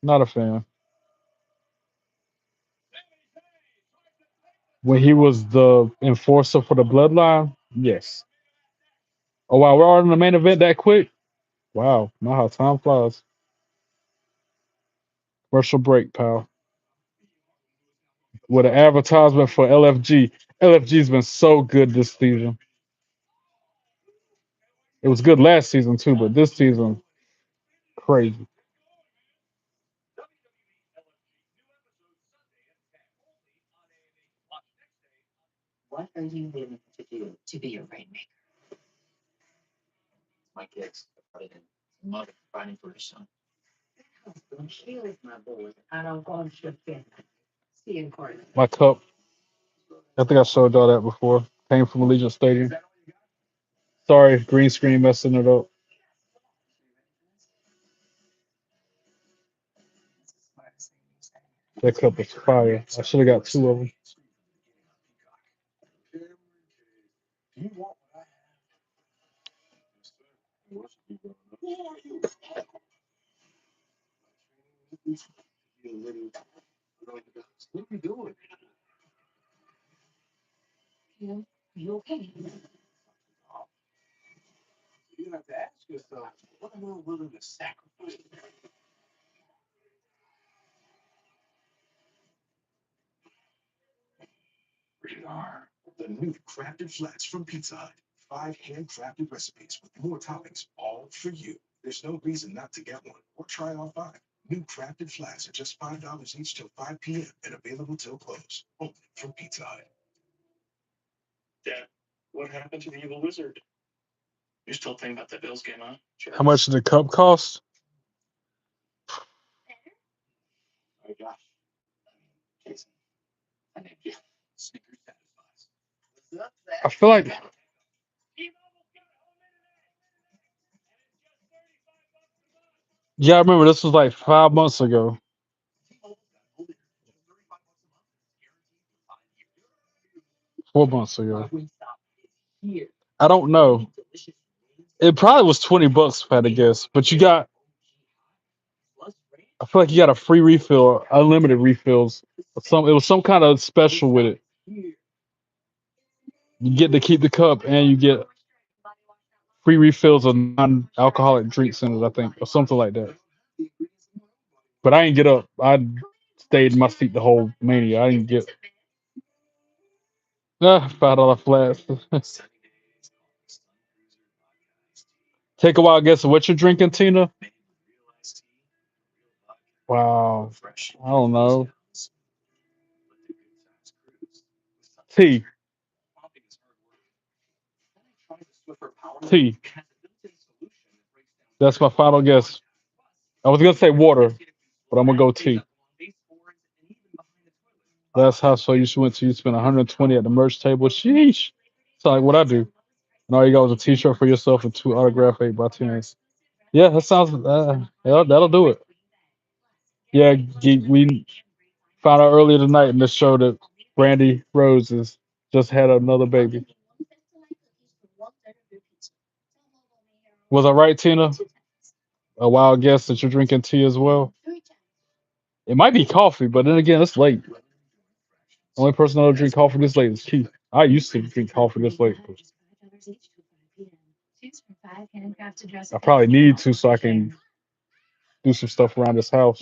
Not a fan. When he was the enforcer for the Bloodline, yes. Oh wow, we're already in the main event that quick. Wow, not how time flies. Commercial break, pal. With an advertisement for LFG. LFG's been so good this season. It was good last season too, but this season, crazy. What are you willing to do to be a rainmaker? My kids are mother fighting for her son. She is my boy. I don't want you to see in court. My cup. I think I showed y'all that before. Came from Allegiant Stadium. Sorry, green screen messing it up. That cup is fire. I should have got two of them. You want what What are you doing? You okay? You have to ask yourself, what am I willing to sacrifice? Rated R. The new crafted flats from Pizza Hut. 5 handcrafted recipes with more toppings, all for you. There's no reason not to get one or try all 5. New crafted flats are just $5 each till 5 p.m. and available till close. Only from Pizza Hut. Dad, what happened to the evil wizard? You're still thinking about that Bills game, huh? Sure. How much did the cup cost? Oh gosh. Jason. I named you. Snickers satisfies. I feel like yeah, I remember this was like 5 months ago. 4 months ago. I don't know. It probably was $20 if I had to guess. But you got I feel like you got a free refill, unlimited refills. It was some kind of special with it. You get to keep the cup and you get free refills of non-alcoholic drinks in it, I think, or something like that. But I didn't get up. I stayed in my seat the whole mania. I didn't get $5 flats. Take a while guessing what you're drinking, Tina. Wow. I don't know. Tea. Tea. That's my final guess. I was gonna say water, but I'm gonna go tea. Last house show you went to, you spent 120 at the merch table. Sheesh. It's like what I do. And all you got was a T-shirt for yourself and 2 autographed 8x10s. Yeah, that sounds. That'll do it. Yeah, we found out earlier tonight in the show that Brandy Roses just had another baby. Was I right, Tina? A wild guess that you're drinking tea as well. It might be coffee, but then again, it's late. The only person that'll drink coffee this late is Keith. I used to drink coffee this late. I probably need to so I can do some stuff around this house.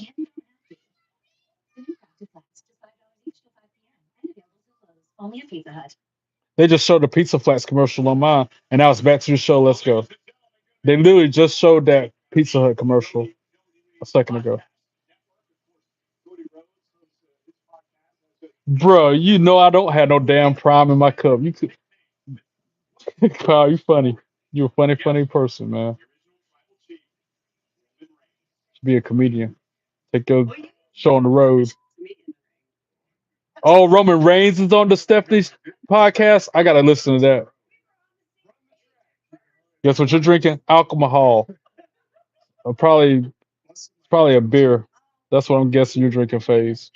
They just showed the Pizza Flats commercial on mine, and now it's back to the show. Let's go. They literally just showed that Pizza Hut commercial a second ago. Bro, you know I don't have no damn prime in my cup. You could, Kyle, you funny. You a funny, funny person, man. Should be a comedian. Take your show on the road. Oh, Roman Reigns is on the Stephanie's podcast. I gotta listen to that. Guess what you're drinking? Alcohol. Probably a beer. That's what I'm guessing you're drinking, Phase.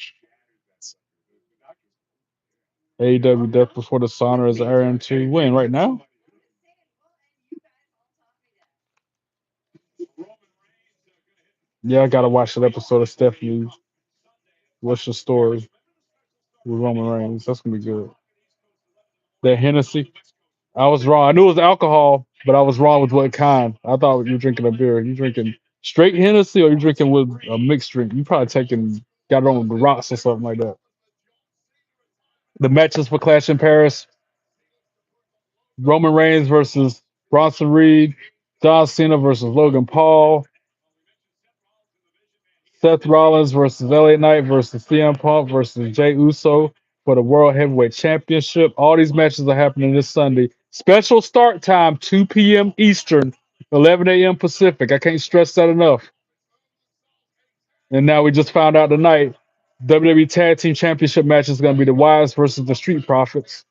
AEW Death Before Dishonor is airing to win right now. Yeah, I gotta watch that episode of Stephanie. What's your story with Roman Reigns? That's gonna be good. That Hennessy. I was wrong. I knew it was alcohol, but I was wrong with what kind. I thought you were drinking a beer. You drinking straight Hennessy or you drinking with a mixed drink? You probably got it on the rocks or something like that. The matches for Clash in Paris: Roman Reigns versus Bronson Reed, John Cena versus Logan Paul, Seth Rollins versus LA Knight versus CM Punk versus Jey Uso for the World Heavyweight Championship. All these matches are happening this Sunday. Special start time, 2 p.m. Eastern, 11 a.m. Pacific. I can't stress that enough. And now we just found out tonight, WWE Tag Team Championship match is going to be the Wives versus the Street Profits.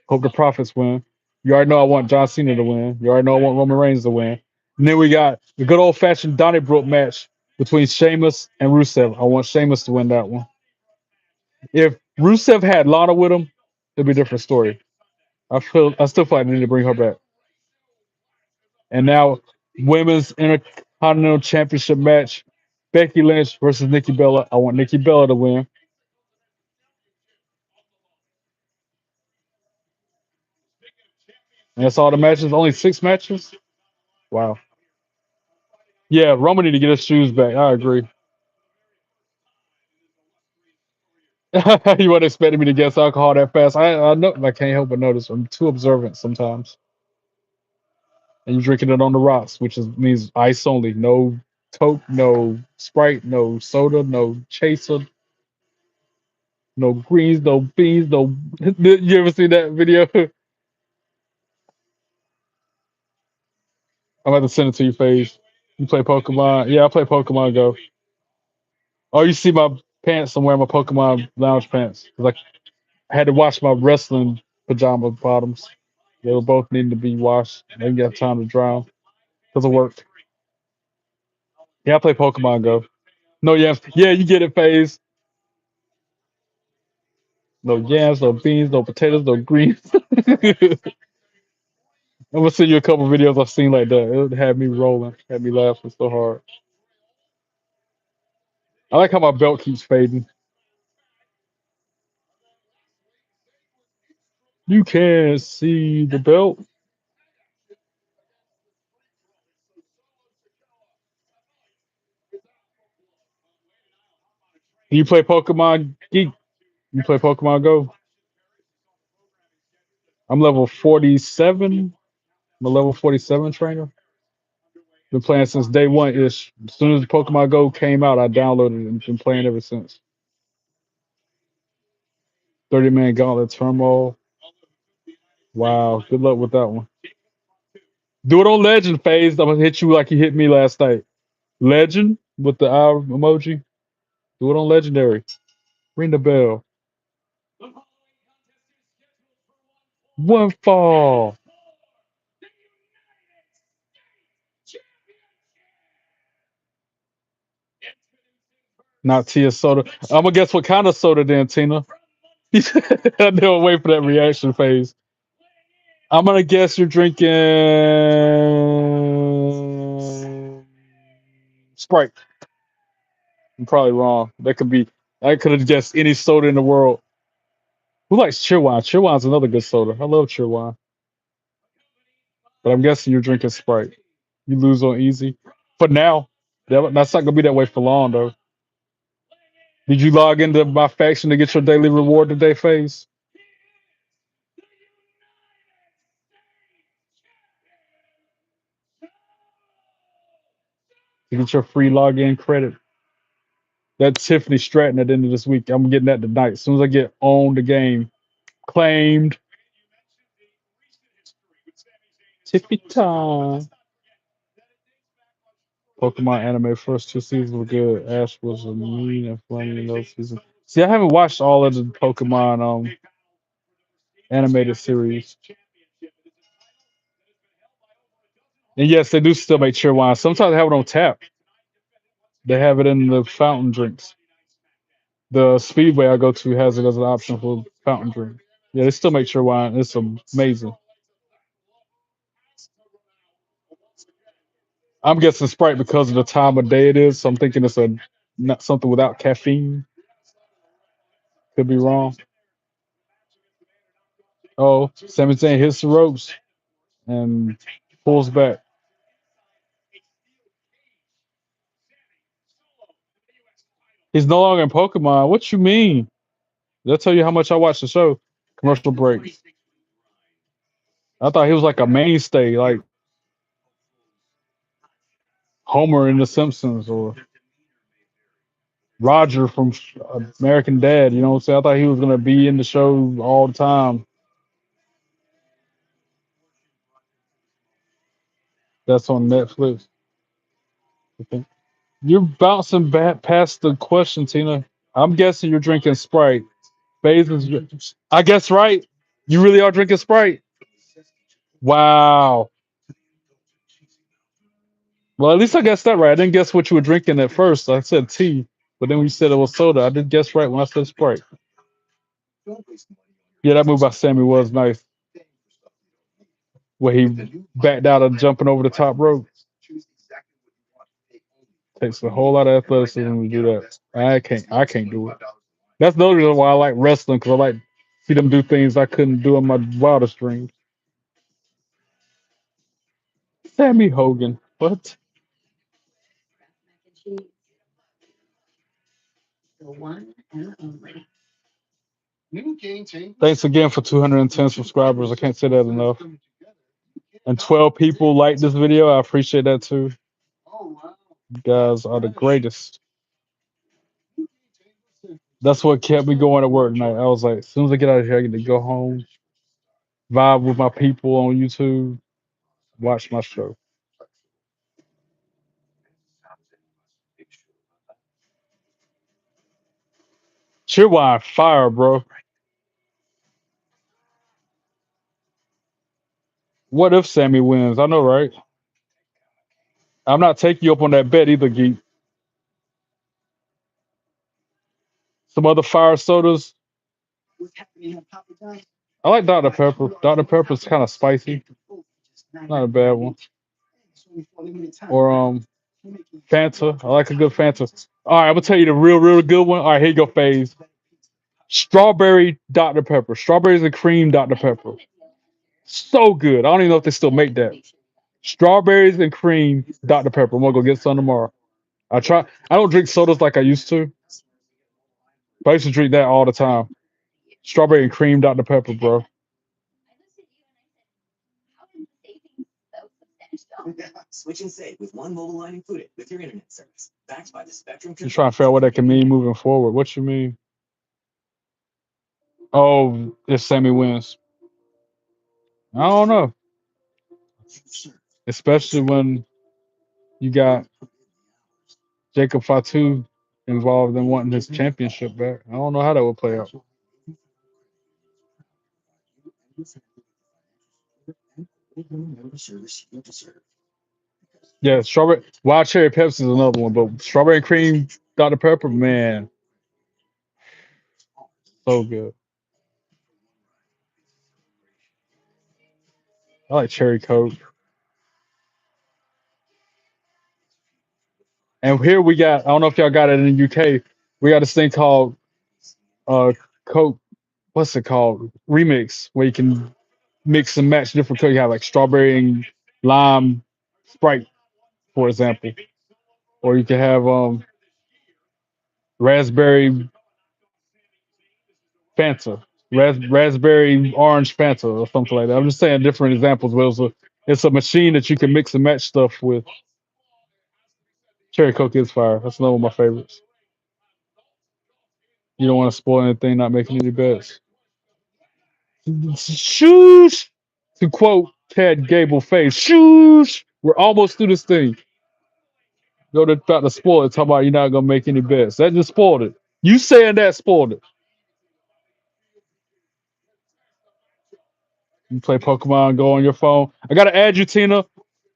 Hope the Profits win. You already know I want John Cena to win. You already know I want Roman Reigns to win. And then we got the good old fashioned Donnybrook match between Sheamus and Rusev. I want Sheamus to win that one. If Rusev had Lana with him, it'd be a different story. I still feel like they need to bring her back. And now women's intercontinental championship match. Becky Lynch versus Nikki Bella. I want Nikki Bella to win. And that's all the matches. Only 6 matches. Wow. Yeah, Roman need to get his shoes back. I agree. You weren't expecting me to guess alcohol that fast. I know I can't help but notice. I'm too observant sometimes. And you're drinking it on the rocks, which means ice only. No Coke, no Sprite, no soda, no chaser, no greens, no beans, no. You ever see that video? I'm about to send it to your face. You play Pokemon? Yeah, I play Pokemon Go. Oh, you see my pants? I'm wearing my Pokemon lounge pants. Like I had to wash my wrestling pajama bottoms. They were both needing to be washed. I didn't get time to dry them because of work. Yeah, I play Pokemon Go. No yams. Yeah, you get it, Phase. No yams, no beans, no potatoes, no greens. I'm gonna send you a couple videos I've seen like that. It had me rolling, had me laughing so hard. I like how my belt keeps fading. You can't see the belt. You play Pokemon Geek. You play Pokemon Go. I'm level 47. I'm a level 47 trainer. Been playing since day one ish. As soon as Pokemon Go came out, I downloaded it and been playing ever since. 30-man gauntlet turmoil. Wow. Good luck with that one. Do it on Legend phase. I'm gonna hit you like you hit me last night. Legend with the eye emoji. Do it on Legendary. Ring the bell. One fall. Not Tia soda. I'm gonna guess what kind of soda then, Tina. I never wait for that reaction phase. I'm gonna guess you're drinking Sprite. I'm probably wrong. That could be. I could have guessed any soda in the world. Who likes Cheerwine? Cheerwine's another good soda. I love Cheerwine, but I'm guessing you're drinking Sprite. You lose on easy. For now, that's not gonna be that way for long though. Did you log into my faction to get your daily reward today, phase? To get your free login credit. That's Tiffany Stratton at the end of this week. I'm getting that tonight. As soon as I get on the game. Claimed. Tiffy time. Pokemon anime first 2 seasons were good. Ash was a mean and funny in those seasons. See, I haven't watched all of the Pokemon animated series. And yes, they do still make Cheerwine. Sometimes they have it on tap. They have it in the fountain drinks. The Speedway I go to has it as an option for fountain drink. Yeah, they still make Cheerwine. It's amazing. I'm guessing Sprite because of the time of day it is. So I'm thinking it's not something without caffeine. Could be wrong. Oh, Sami Zayn hits the ropes and pulls back. He's no longer in Pokemon. What you mean? Did I tell you how much I watched the show? Commercial break. I thought he was like a mainstay, like Homer in The Simpsons or Roger from American Dad. You know what I'm saying? I thought he was gonna be in the show all the time. That's on Netflix. Okay. You're bouncing back past the question, Tina. I'm guessing you're drinking Sprite. I guess right. You really are drinking Sprite. Wow. Well, at least I guessed that right. I didn't guess what you were drinking at first. I said tea, but then when you said it was soda, I did guess right when I said Sprite. Yeah, that move by Sammy was nice. Where he backed out of jumping over the top rope. Takes a whole lot of athleticism to do that. I can't do it. That's the other reason why I like wrestling, because I like see them do things I couldn't do in my wildest dreams. Sammy Hogan. What? Thanks again for 210 subscribers. I can't say that enough. And 12 people like this video. I appreciate that too. You guys are the greatest. That's what kept me going at work tonight. I was like, as soon as I get out of here, I get to go home, vibe with my people on YouTube, watch my show. Cheerwine, fire, bro. What if Sammy wins? I know, right? I'm not taking you up on that bet either, Geek. Some other fire sodas. I like Dr. Pepper. Dr. Pepper's kind of spicy. Not a bad one. Or Fanta. I like a good Fanta. All right, I'm gonna tell you the real good one. All right, here you go, Phase. Strawberry Dr. Pepper. Strawberries and cream Dr. Pepper. So good. I don't even know if they still make that. Strawberries and cream Dr. Pepper. I'm gonna go get some tomorrow. I don't drink sodas like I used to, but I used to drink that all the time. Strawberry and cream Dr. Pepper, bro. Just trying to figure out what that can mean moving forward. What you mean? Oh, if Sammy wins. I don't know. Especially when you got Jacob Fatu involved in wanting his championship back. I don't know how that would play out. Yeah, strawberry wild cherry Pepsi is another one, but strawberry and cream Dr. Pepper, man, so good. I like cherry Coke. And here we got, I don't know if y'all got it in the UK, we got this thing called uh Coke, what's it called? Remix, where you can mix and match different Coke. You have like strawberry and lime Sprite, for example. Or you can have raspberry Fanta, raspberry orange Fanta, or something like that. I'm just saying different examples. But it's a machine that you can mix and match stuff with. Cherry Coke is fire. That's another one of my favorites. You don't want to spoil anything, not making any bets. Shoosh! To quote Ted Gable Face, shoosh! We're almost through this thing. Go to try to spoil it, talk about you're not gonna make any bets. That just spoiled it. You saying that spoiled it. You play Pokemon, go on your phone. I gotta add you, Tina.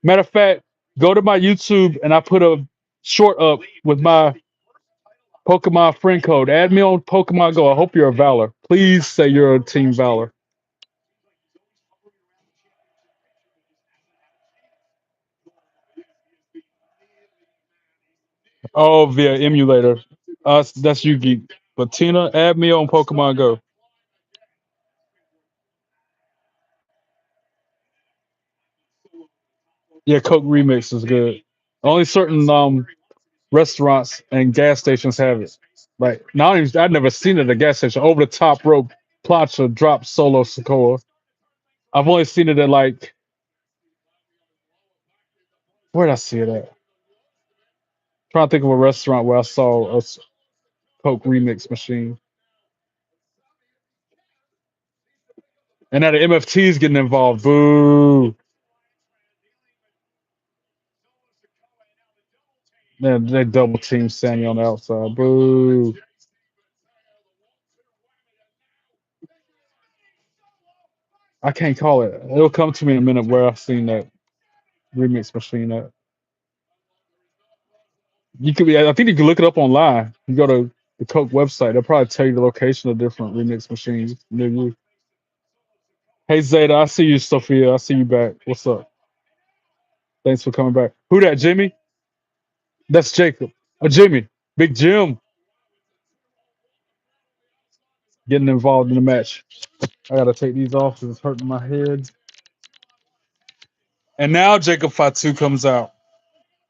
Matter of fact, go to my YouTube and I put a short up with my Pokemon friend code. Add me on Pokemon Go. I hope you're a Valor. Please say you're a Team Valor. Oh, via emulator. That's you geek. But Tina, add me on Pokemon Go. Yeah, Coke Remix is good. Only certain restaurants and gas stations have it. Like now, I've never seen it at a gas station. Over the top rope, plancha drop solo Sikoa. I've only seen it at like where did I see it at? Trying to think of a restaurant where I saw a Coke Remix machine. And now the MFT's getting involved. Boo! They double team Sami on the outside. Boo! I can't call it. It'll come to me in a minute where I've seen that remix machine at. You could be. I think you can look it up online. You go to the Coke website. They'll probably tell you the location of different remix machines near you. Hey Zeta, I see you, Sophia. I see you back. What's up? Thanks for coming back. Who that? Jimmy? That's Jacob. Jimmy. Big Jim getting involved in the match. I gotta take these off because it's hurting my head. And now Jacob Fatu comes out.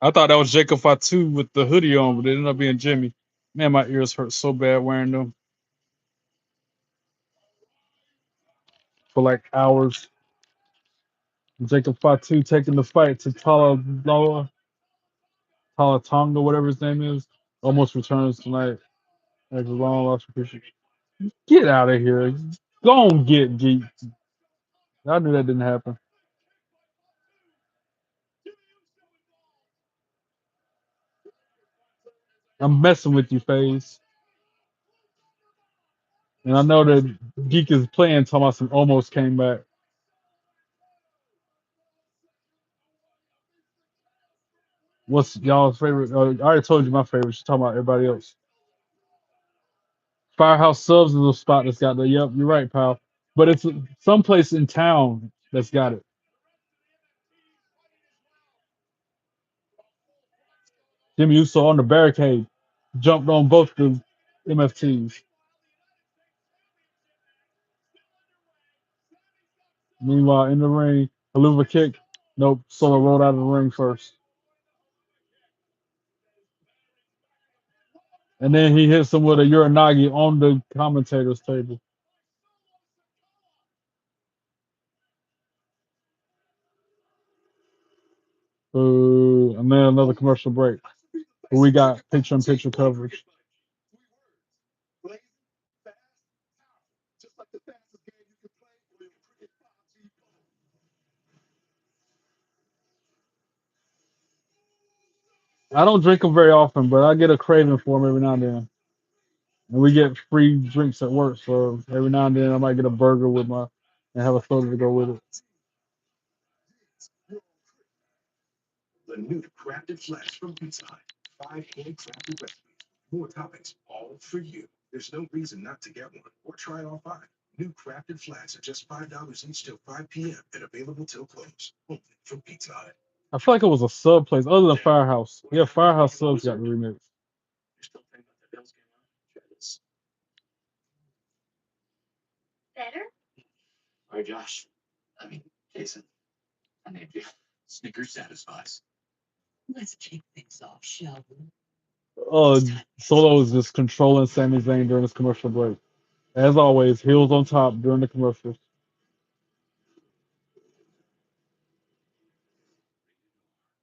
I thought that was Jacob Fatu with the hoodie on, but it ended up being Jimmy. Man, my ears hurt so bad wearing them for like hours. Jacob Fatu taking the fight to Talatonga, whatever his name is. Almost returns tonight. Like a long lost appreciation. Get out of here. Go on, get geek. I knew that didn't happen. I'm messing with you, Faze. And I know that Geek is playing talking about some almost came back. What's y'all's favorite? I already told you my favorite. She's talking about everybody else. Firehouse Subs is a spot that's got the. Yep, you're right, pal. But it's someplace in town that's got it. Jimmy Uso on the barricade, jumped on both the MFTs. Meanwhile, in the ring, Haluva kick. Nope, Solo rolled out of the ring first. And then he hits him with a Uranagi on the commentator's table. And then another commercial break. We got picture in picture coverage. I don't drink them very often, but I get a craving for them every now and then. And we get free drinks at work, so every now and then I might get a burger with my and have a soda to go with it. The new crafted flats from Pizza Hut. 5 hand-crafted recipes. More toppings, all for you. There's no reason not to get one or try all 5. New crafted flats are just $5 each till 5 p.m. and available till close. Only from Pizza Hut. I feel like it was a sub place other than Firehouse. Yeah, Firehouse subs got the remix. You're still thinking about the Bills game, huh? Try this. Better? All right, Josh. I mean, Jason. I named you. Snickers satisfies. Let's kick things off, shall we? Solo is just controlling Sami Zayn during this commercial break. As always, heels on top during the commercials.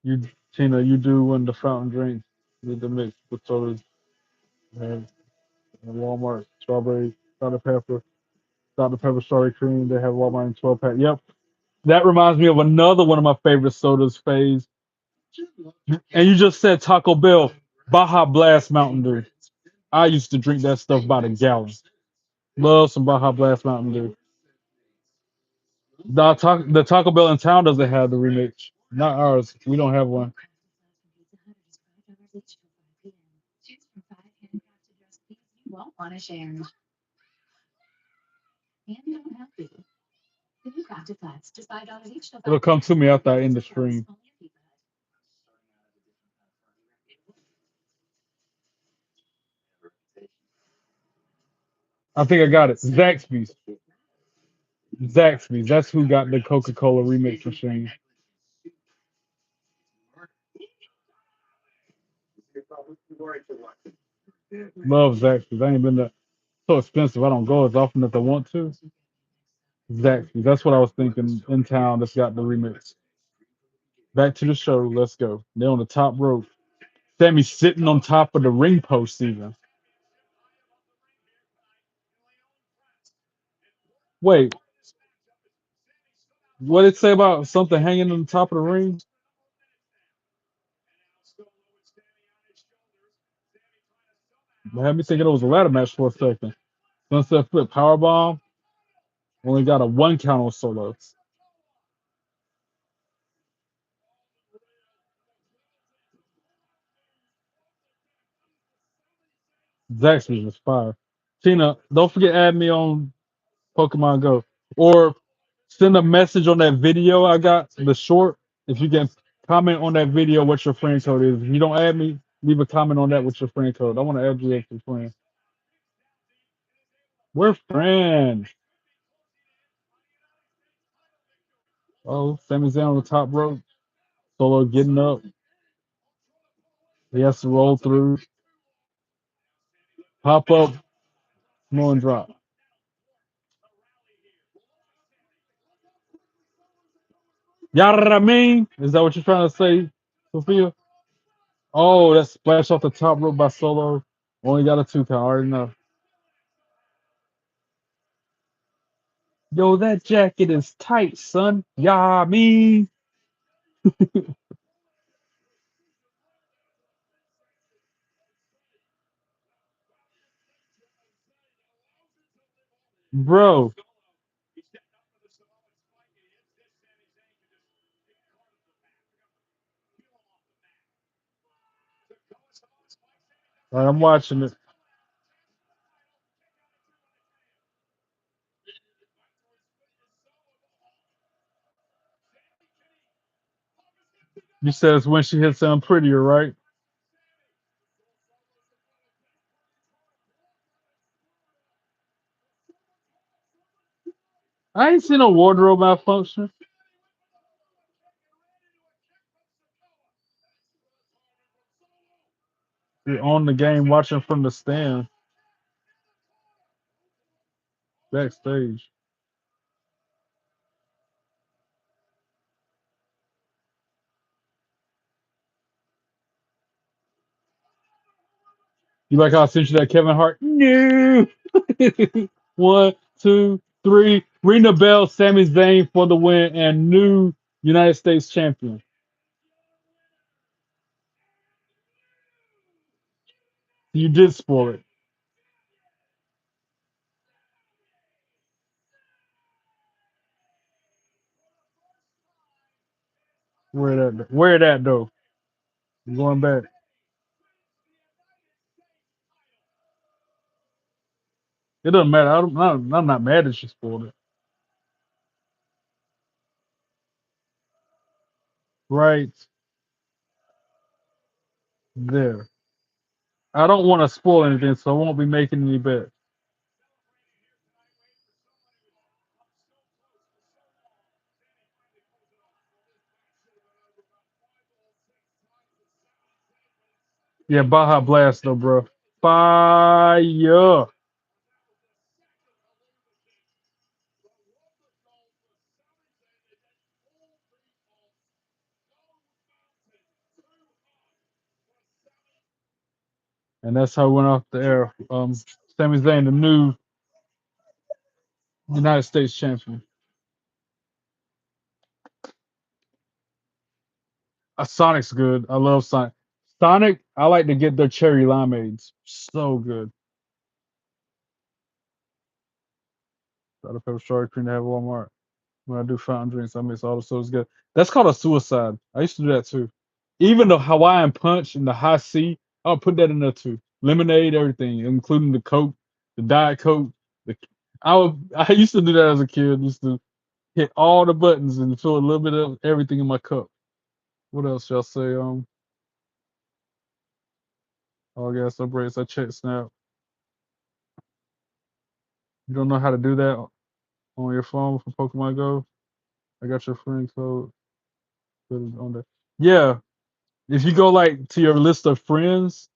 You, Tina, you do win the fountain drinks with the mix with sodas and Walmart strawberry, Dr. Pepper, Dr. Pepper strawberry cream. They have Walmart in 12 pack. Yep, that reminds me of another one of my favorite sodas, Phase. And you just said Taco Bell, Baja Blast Mountain Dew. I used to drink that stuff by the gallon. Love some Baja Blast Mountain Dew. The Taco Bell in town doesn't have the remix. Not ours. We don't have one. It'll come to me after I end the stream. I think I got it. Zaxby's. Zaxby's. That's who got the Coca-Cola remix machine. Love Zaxby's. I ain't been that so expensive. I don't go as often as I want to. Zaxby's. That's what I was thinking in town. That's got the remix. Back to the show. Let's go. They're on the top rope. Sammy's sitting on top of the ring post even. Wait, what did it say about something hanging on the top of the ring? It had me thinking it was a ladder match for a second. Sunset flip powerbomb. Only got a 1 count on Solo. Zaxby's was fire. Tina, don't forget add me on Pokemon Go. Or send a message on that video I got, the short. If you can comment on that video what your friend code is. If you don't add me, leave a comment on that with your friend code. I want to add you as a friend. We're friends. Oh, Sami Zayn on the top rope. Solo getting up. He has to roll through. Pop up. Samoan drop. Yada mean? Is that what you're trying to say, Sophia? Oh, that splash off the top rope by Solo. Only got a 2 count. I already know. Yo, that jacket is tight, son. Yeah, me. Bro, I'm watching it. You said it's when she hits something prettier, right? I ain't seen a wardrobe malfunction. You're on the game watching from the stand backstage. You like how I sent you that Kevin Hart? No. 1, 2, 3. Ring the bell, Sami Zayn for the win and new United States champion. You did spoil it. Where that though? I'm going back. It doesn't matter. I'm not mad that she spoiled it. Right there. I don't want to spoil anything, so I won't be making any bets. Yeah, Baja Blast though, bro. Fire. And that's how it went off the air. Sami Zayn, the new United States champion. Sonic's good. I love Sonic. Sonic, I like to get their cherry limeades. So good. Got a pepper strawberry cream to have at Walmart. When I do fountain drinks, I mix all the sodas good. That's called a suicide. I used to do that too. Even the Hawaiian punch and the high C, I'll put that in there too. Lemonade, everything, including the Coke, the Diet Coke. The, I used to do that as a kid. Used to hit all the buttons and fill a little bit of everything in my cup. What else shall I say? Oh, I guess I breaks. I check Snap. You don't know how to do that on your phone for Pokemon Go? I got your friend code. Put it on there. Yeah, if you go like to your list of friends,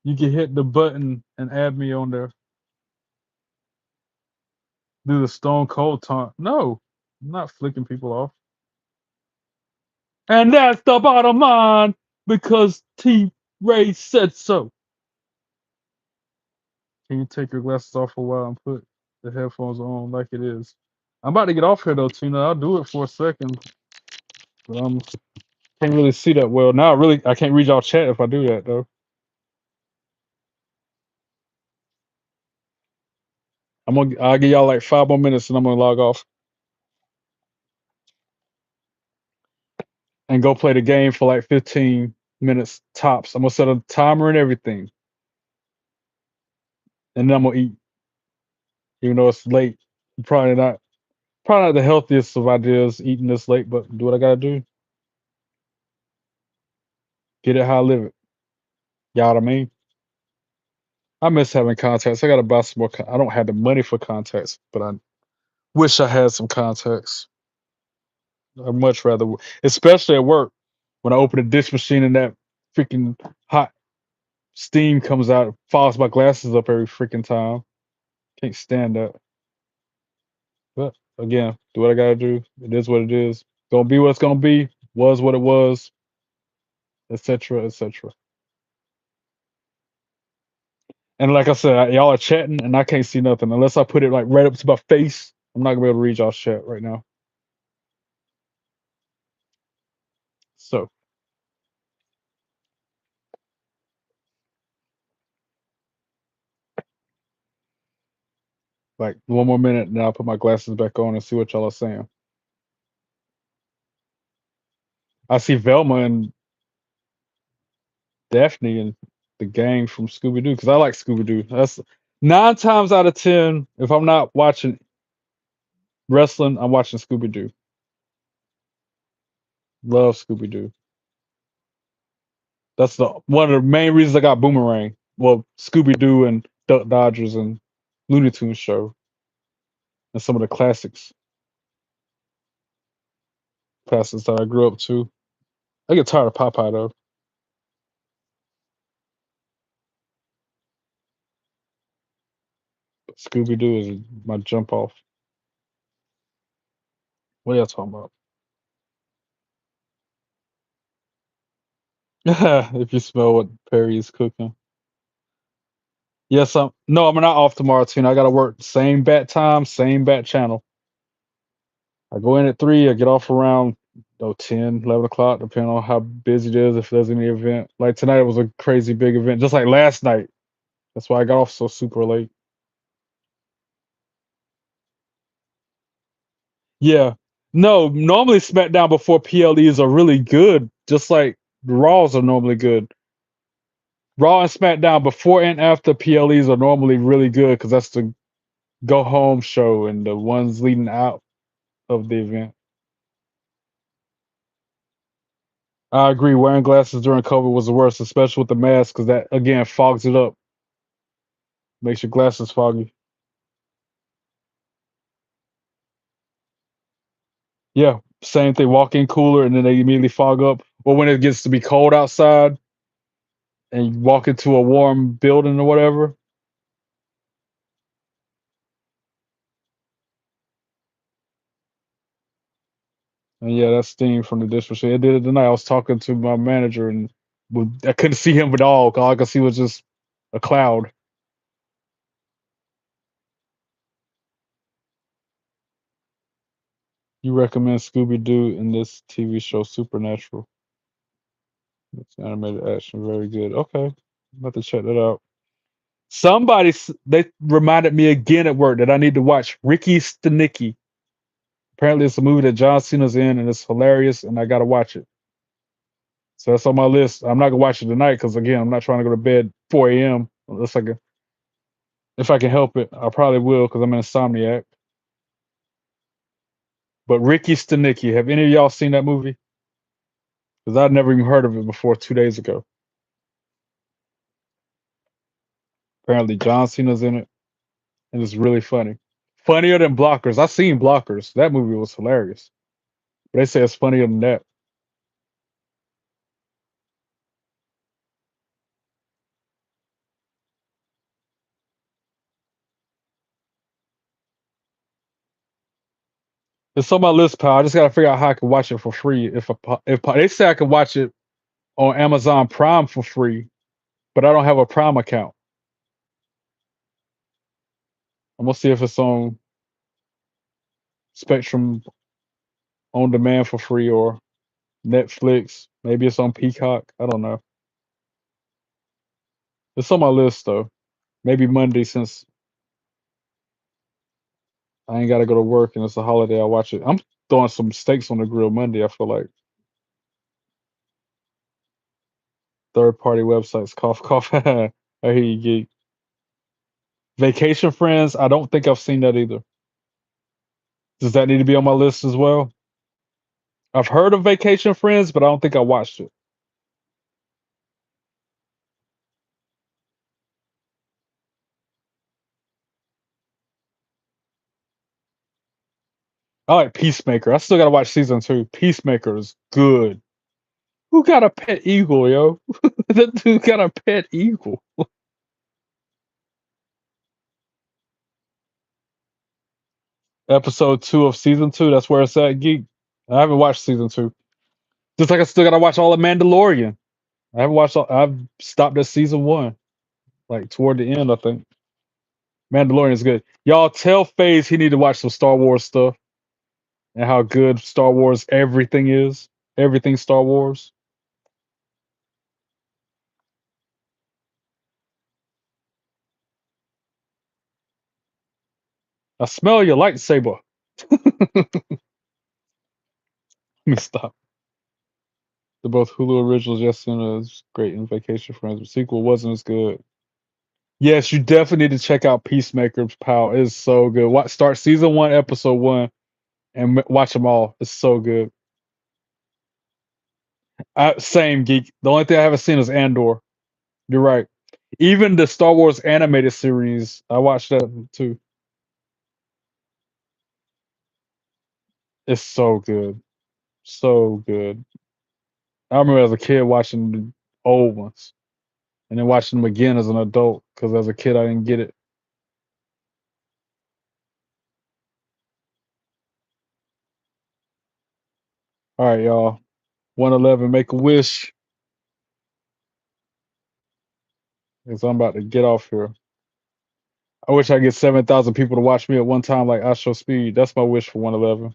you can hit the button and add me on there. Do the Stone Cold taunt. No, I'm not flicking people off. And that's the bottom line because T Ray said so. Can you take your glasses off for a while and put the headphones on like it is? I'm about to get off here though, Tina. I'll do it for a second. But can't really see that well. Now I can't read y'all chat if I do that though. I'll give y'all like 5 more minutes and I'm gonna log off and go play the game for like 15 minutes tops. I'm gonna set a timer and everything. And then I'm gonna eat. Even though it's late. Probably not the healthiest of ideas eating this late, but do what I gotta do. Get it how I live it. You know what I mean? I miss having contacts. I gotta buy some more. I don't have the money for contacts, but I wish I had some contacts. I'd much rather, especially at work, when I open a dish machine and that freaking hot steam comes out, it fogs my glasses up every freaking time. Can't stand that. But again, do what I gotta do. It is what it is. Gonna be what it's gonna be. Was what it was, etc., etc. And like I said, y'all are chatting, and I can't see nothing unless I put it like right up to my face. I'm not gonna be able to read y'all's chat right now. So, like one more minute, and then I'll put my glasses back on and see what y'all are saying. I see Velma and Daphne and the gang from Scooby Doo because I like Scooby Doo. That's 9 times out of 10. If I'm not watching wrestling, I'm watching Scooby Doo. Love Scooby Doo. That's the one of the main reasons I got Boomerang. Well, Scooby Doo and Duck Dodgers and Looney Tunes show and some of the classics that I grew up to. I get tired of Popeye though. But Scooby Doo is my jump off. What are y'all talking about? If you smell what Perry is cooking. Yes, I'm not off tomorrow, Tina. I gotta work same bat time, same bat channel. I go in at 3, I get off around 10, 11 o'clock, depending on how busy it is, if there's any event. Like tonight it was a crazy big event, just like last night. That's why I got off so super late. Yeah. No, normally SmackDown before PLEs are really good, just like Raws are normally good. Raw and SmackDown before and after PLEs are normally really good because that's the go home show and the ones leading out of the event. I agree. Wearing glasses during COVID was the worst, especially with the mask, because that again fogs it up, makes your glasses foggy. Yeah, same thing. Walk in cooler and then they immediately fog up. Or when it gets to be cold outside and you walk into a warm building or whatever. And yeah, that's steam from the dishwasher. It did it tonight. I was talking to my manager and I couldn't see him at all. All I could see was just a cloud. You recommend Scooby Doo in this TV show Supernatural? It's animated action, very good. Okay, I'm about to check that out. They reminded me again at work that I need to watch Ricky Stenicki. Apparently, it's a movie that John Cena's in, and it's hilarious, and I got to watch it. So that's on my list. I'm not gonna watch it tonight because again, I'm not trying to go to bed 4 a.m. unless I can, if I can help it. I probably will because I'm an insomniac. But Ricky Stenicki, have any of y'all seen that movie? Because I'd never even heard of it before 2 days ago. Apparently, John Cena's in it, and it's really funny. Funnier than Blockers. I seen Blockers. That movie was hilarious. But they say it's funnier than that. It's on my list, pal. I just gotta figure out how I can watch it for free. If they say I can watch it on Amazon Prime for free, but I don't have a Prime account. I'm gonna see if it's on Spectrum on demand for free or Netflix. Maybe it's on Peacock. I don't know. It's on my list though. Maybe Monday since I ain't gotta go to work and it's a holiday. I'll watch it. I'm throwing some steaks on the grill Monday. I feel like third party websites. Cough, cough. I hear you, geek. Vacation Friends. I don't think I've seen that either. Does that need to be on my list as well? I've heard of Vacation Friends, but I don't think I watched it. I like Peacemaker. I still gotta watch season 2. Peacemaker is good. Who got a pet eagle, yo? That dude got a pet eagle. Episode 2 of season 2. That's where it's at, geek. I haven't watched season 2. Just like I still gotta watch all of Mandalorian. I haven't watched. I've stopped at season 1, like toward the end. I think Mandalorian is good. Y'all tell FaZe he need to watch some Star Wars stuff and how good Star Wars everything is. Everything Star Wars. I smell your lightsaber. Let me stop. They're both Hulu originals. Yes, Cena is great in Vacation Friends, but sequel wasn't as good. Yes, you definitely need to check out Peacemaker's pal. It's so good. Start season 1, episode 1, and watch them all. It's so good. Same geek. The only thing I haven't seen is Andor. You're right. Even the Star Wars animated series, I watched that too. It's so good. So good. I remember as a kid watching the old ones and then watching them again as an adult because as a kid I didn't get it. All right, y'all. 111, make a wish because I'm about to get off here. I wish I could get 7,000 people to watch me at one time like I Show Speed. That's my wish for 111.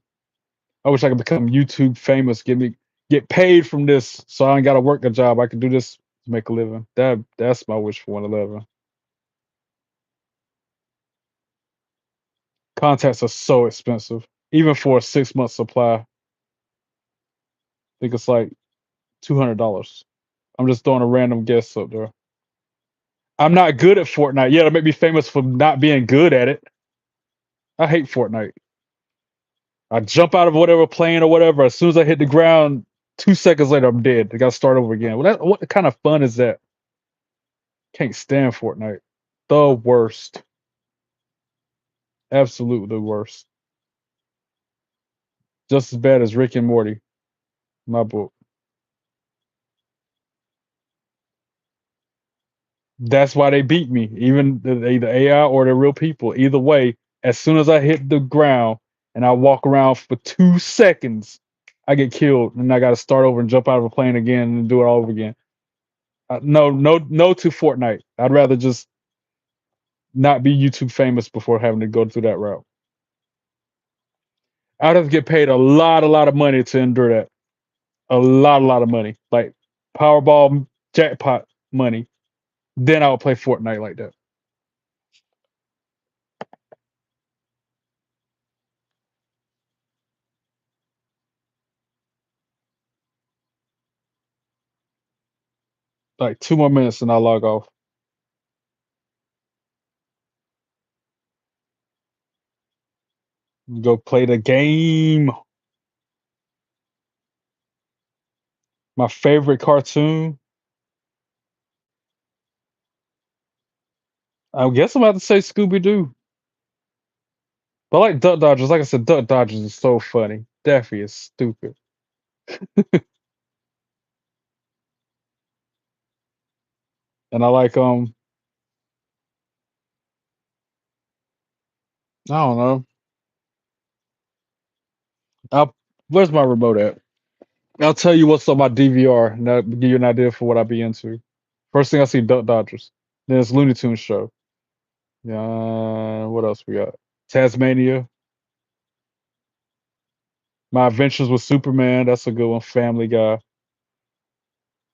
I wish I could become YouTube famous, get paid from this so I ain't gotta work a job. I could do this to make a living. That's my wish for 111. Contacts are so expensive, even for a 6-month supply. I think it's like $200. I'm just throwing a random guess up there. I'm not good at Fortnite. Yeah, it'll make me famous for not being good at it. I hate Fortnite. I jump out of whatever plane or whatever. As soon as I hit the ground, 2 seconds later, I'm dead. I got to start over again. What kind of fun is that? Can't stand Fortnite. The worst. Absolutely the worst. Just as bad as Rick and Morty, my book. That's why they beat me. Even the AI or the real people. Either way, as soon as I hit the ground and I walk around for 2 seconds, I get killed, and I got to start over and jump out of a plane again and do it all over again. No to Fortnite. I'd rather just not be YouTube famous before having to go through that route. I'd have to get paid a lot of money to endure that. A lot of money, like Powerball jackpot money. Then I would play Fortnite like that. Like 2 more minutes and I log off. Go play the game. My favorite cartoon. I guess I'm about to say Scooby Doo. But I like Duck Dodgers. Like I said, Duck Dodgers is so funny. Daffy is stupid. And I like I don't know. I'll, where's my remote at? I'll tell you what's on my DVR, and that'll give you an idea for what I be into. First thing I see, Duck Dodgers. Then it's Looney Tunes show. Yeah, what else we got? Tasmania. My Adventures with Superman. That's a good one. Family Guy.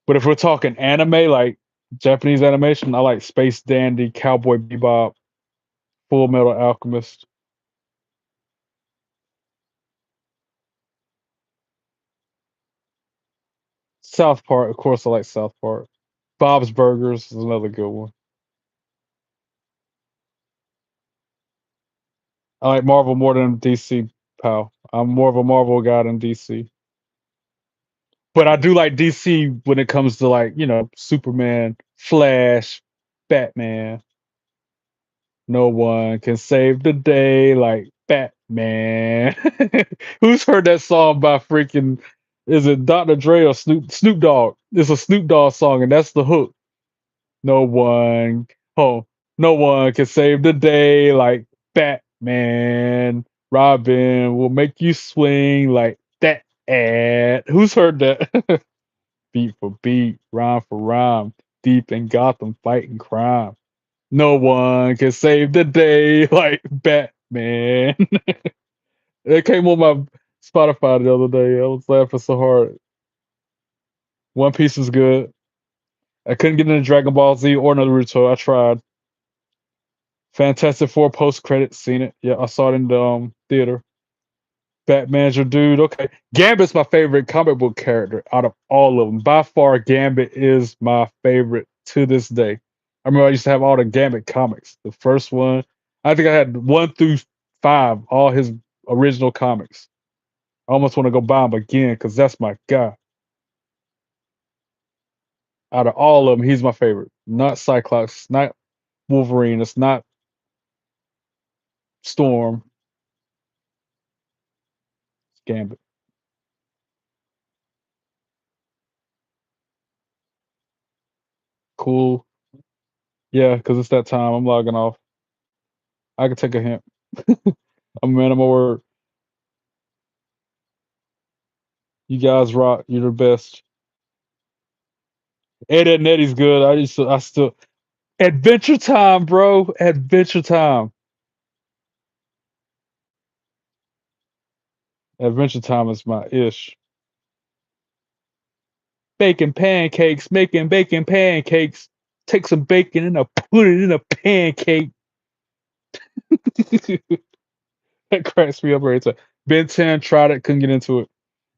But if we're talking anime, like Japanese animation, I like Space Dandy, Cowboy Bebop, Full Metal Alchemist. South Park, of course, I like South Park. Bob's Burgers is another good one. I like Marvel more than DC, pal. I'm more of a Marvel guy than DC. But I do like DC when it comes to like, Superman, Flash, Batman. No one can save the day like Batman. Who's heard that song by freaking is it Dr. Dre or Snoop Dogg? It's a Snoop Dogg song and that's the hook. No one oh no one can save the day like Batman. Robin will make you swing like that ad. Who's heard that? Beat for beat, rhyme for rhyme, deep in Gotham fighting crime. No one can save the day like Batman. It came on my Spotify the other day. I was laughing so hard. One Piece is good. I couldn't get into Dragon Ball Z or Naruto. I tried. Fantastic Four post credits, seen it. Yeah, I saw it in the theater. Batman's your dude. Okay. Gambit's my favorite comic book character out of all of them. By far, Gambit is my favorite to this day. I remember I used to have all the Gambit comics. The first one, I think I had 1 through 5, all his original comics. I almost want to go buy him again because that's my guy. Out of all of them, he's my favorite. Not Cyclops, not Wolverine, it's not Storm, it's Gambit. Cool. Yeah, because it's that time. I'm logging off. I can take a hint. I'm a man of my word. You guys rock. You're the best. Ed, Ed and Eddie's good. I still Adventure Time, bro. Adventure Time. Adventure Time is my ish. Baking pancakes, making bacon pancakes. Take some bacon and I put it in a pancake. That cracks me up every time. Ben 10 tried it, couldn't get into it.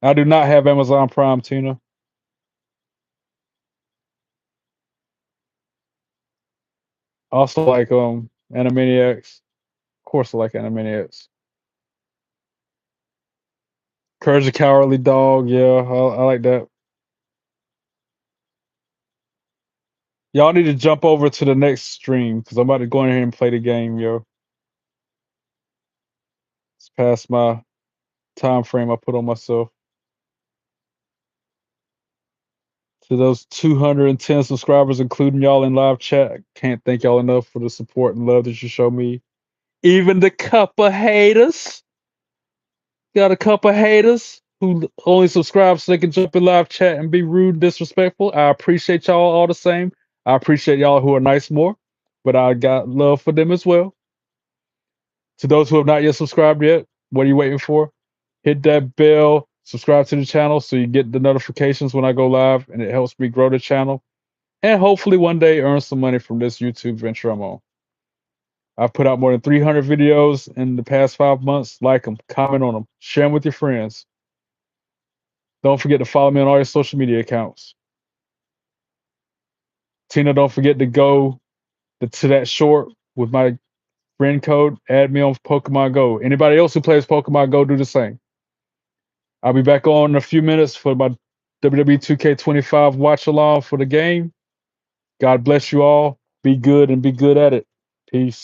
I do not have Amazon Prime, Tina. Also like Animaniacs. Of course I like Animaniacs. Courage the Cowardly Dog, yeah, I like that. Y'all need to jump over to the next stream because I'm about to go in here and play the game, yo. It's past my time frame I put on myself. To those 210 subscribers, including y'all in live chat, can't thank y'all enough for the support and love that you show me. Even the couple haters. Got a couple haters who only subscribe so they can jump in live chat and be rude and disrespectful. I appreciate y'all all the same. I appreciate y'all who are nice more, but I got love for them as well. To those who have not yet subscribed yet, what are you waiting for? Hit that bell, subscribe to the channel so you get the notifications when I go live, and it helps me grow the channel and hopefully one day earn some money from this YouTube venture I'm on. I've put out more than 300 videos in the past 5 months. Like them, comment on them, share them with your friends. Don't forget to follow me on all your social media accounts. Tina, don't forget to go to that short with my friend code. Add me on Pokemon Go. Anybody else who plays Pokemon Go, do the same. I'll be back on in a few minutes for my WWE 2K25 watch along for the game. God bless you all. Be good and be good at it. Peace.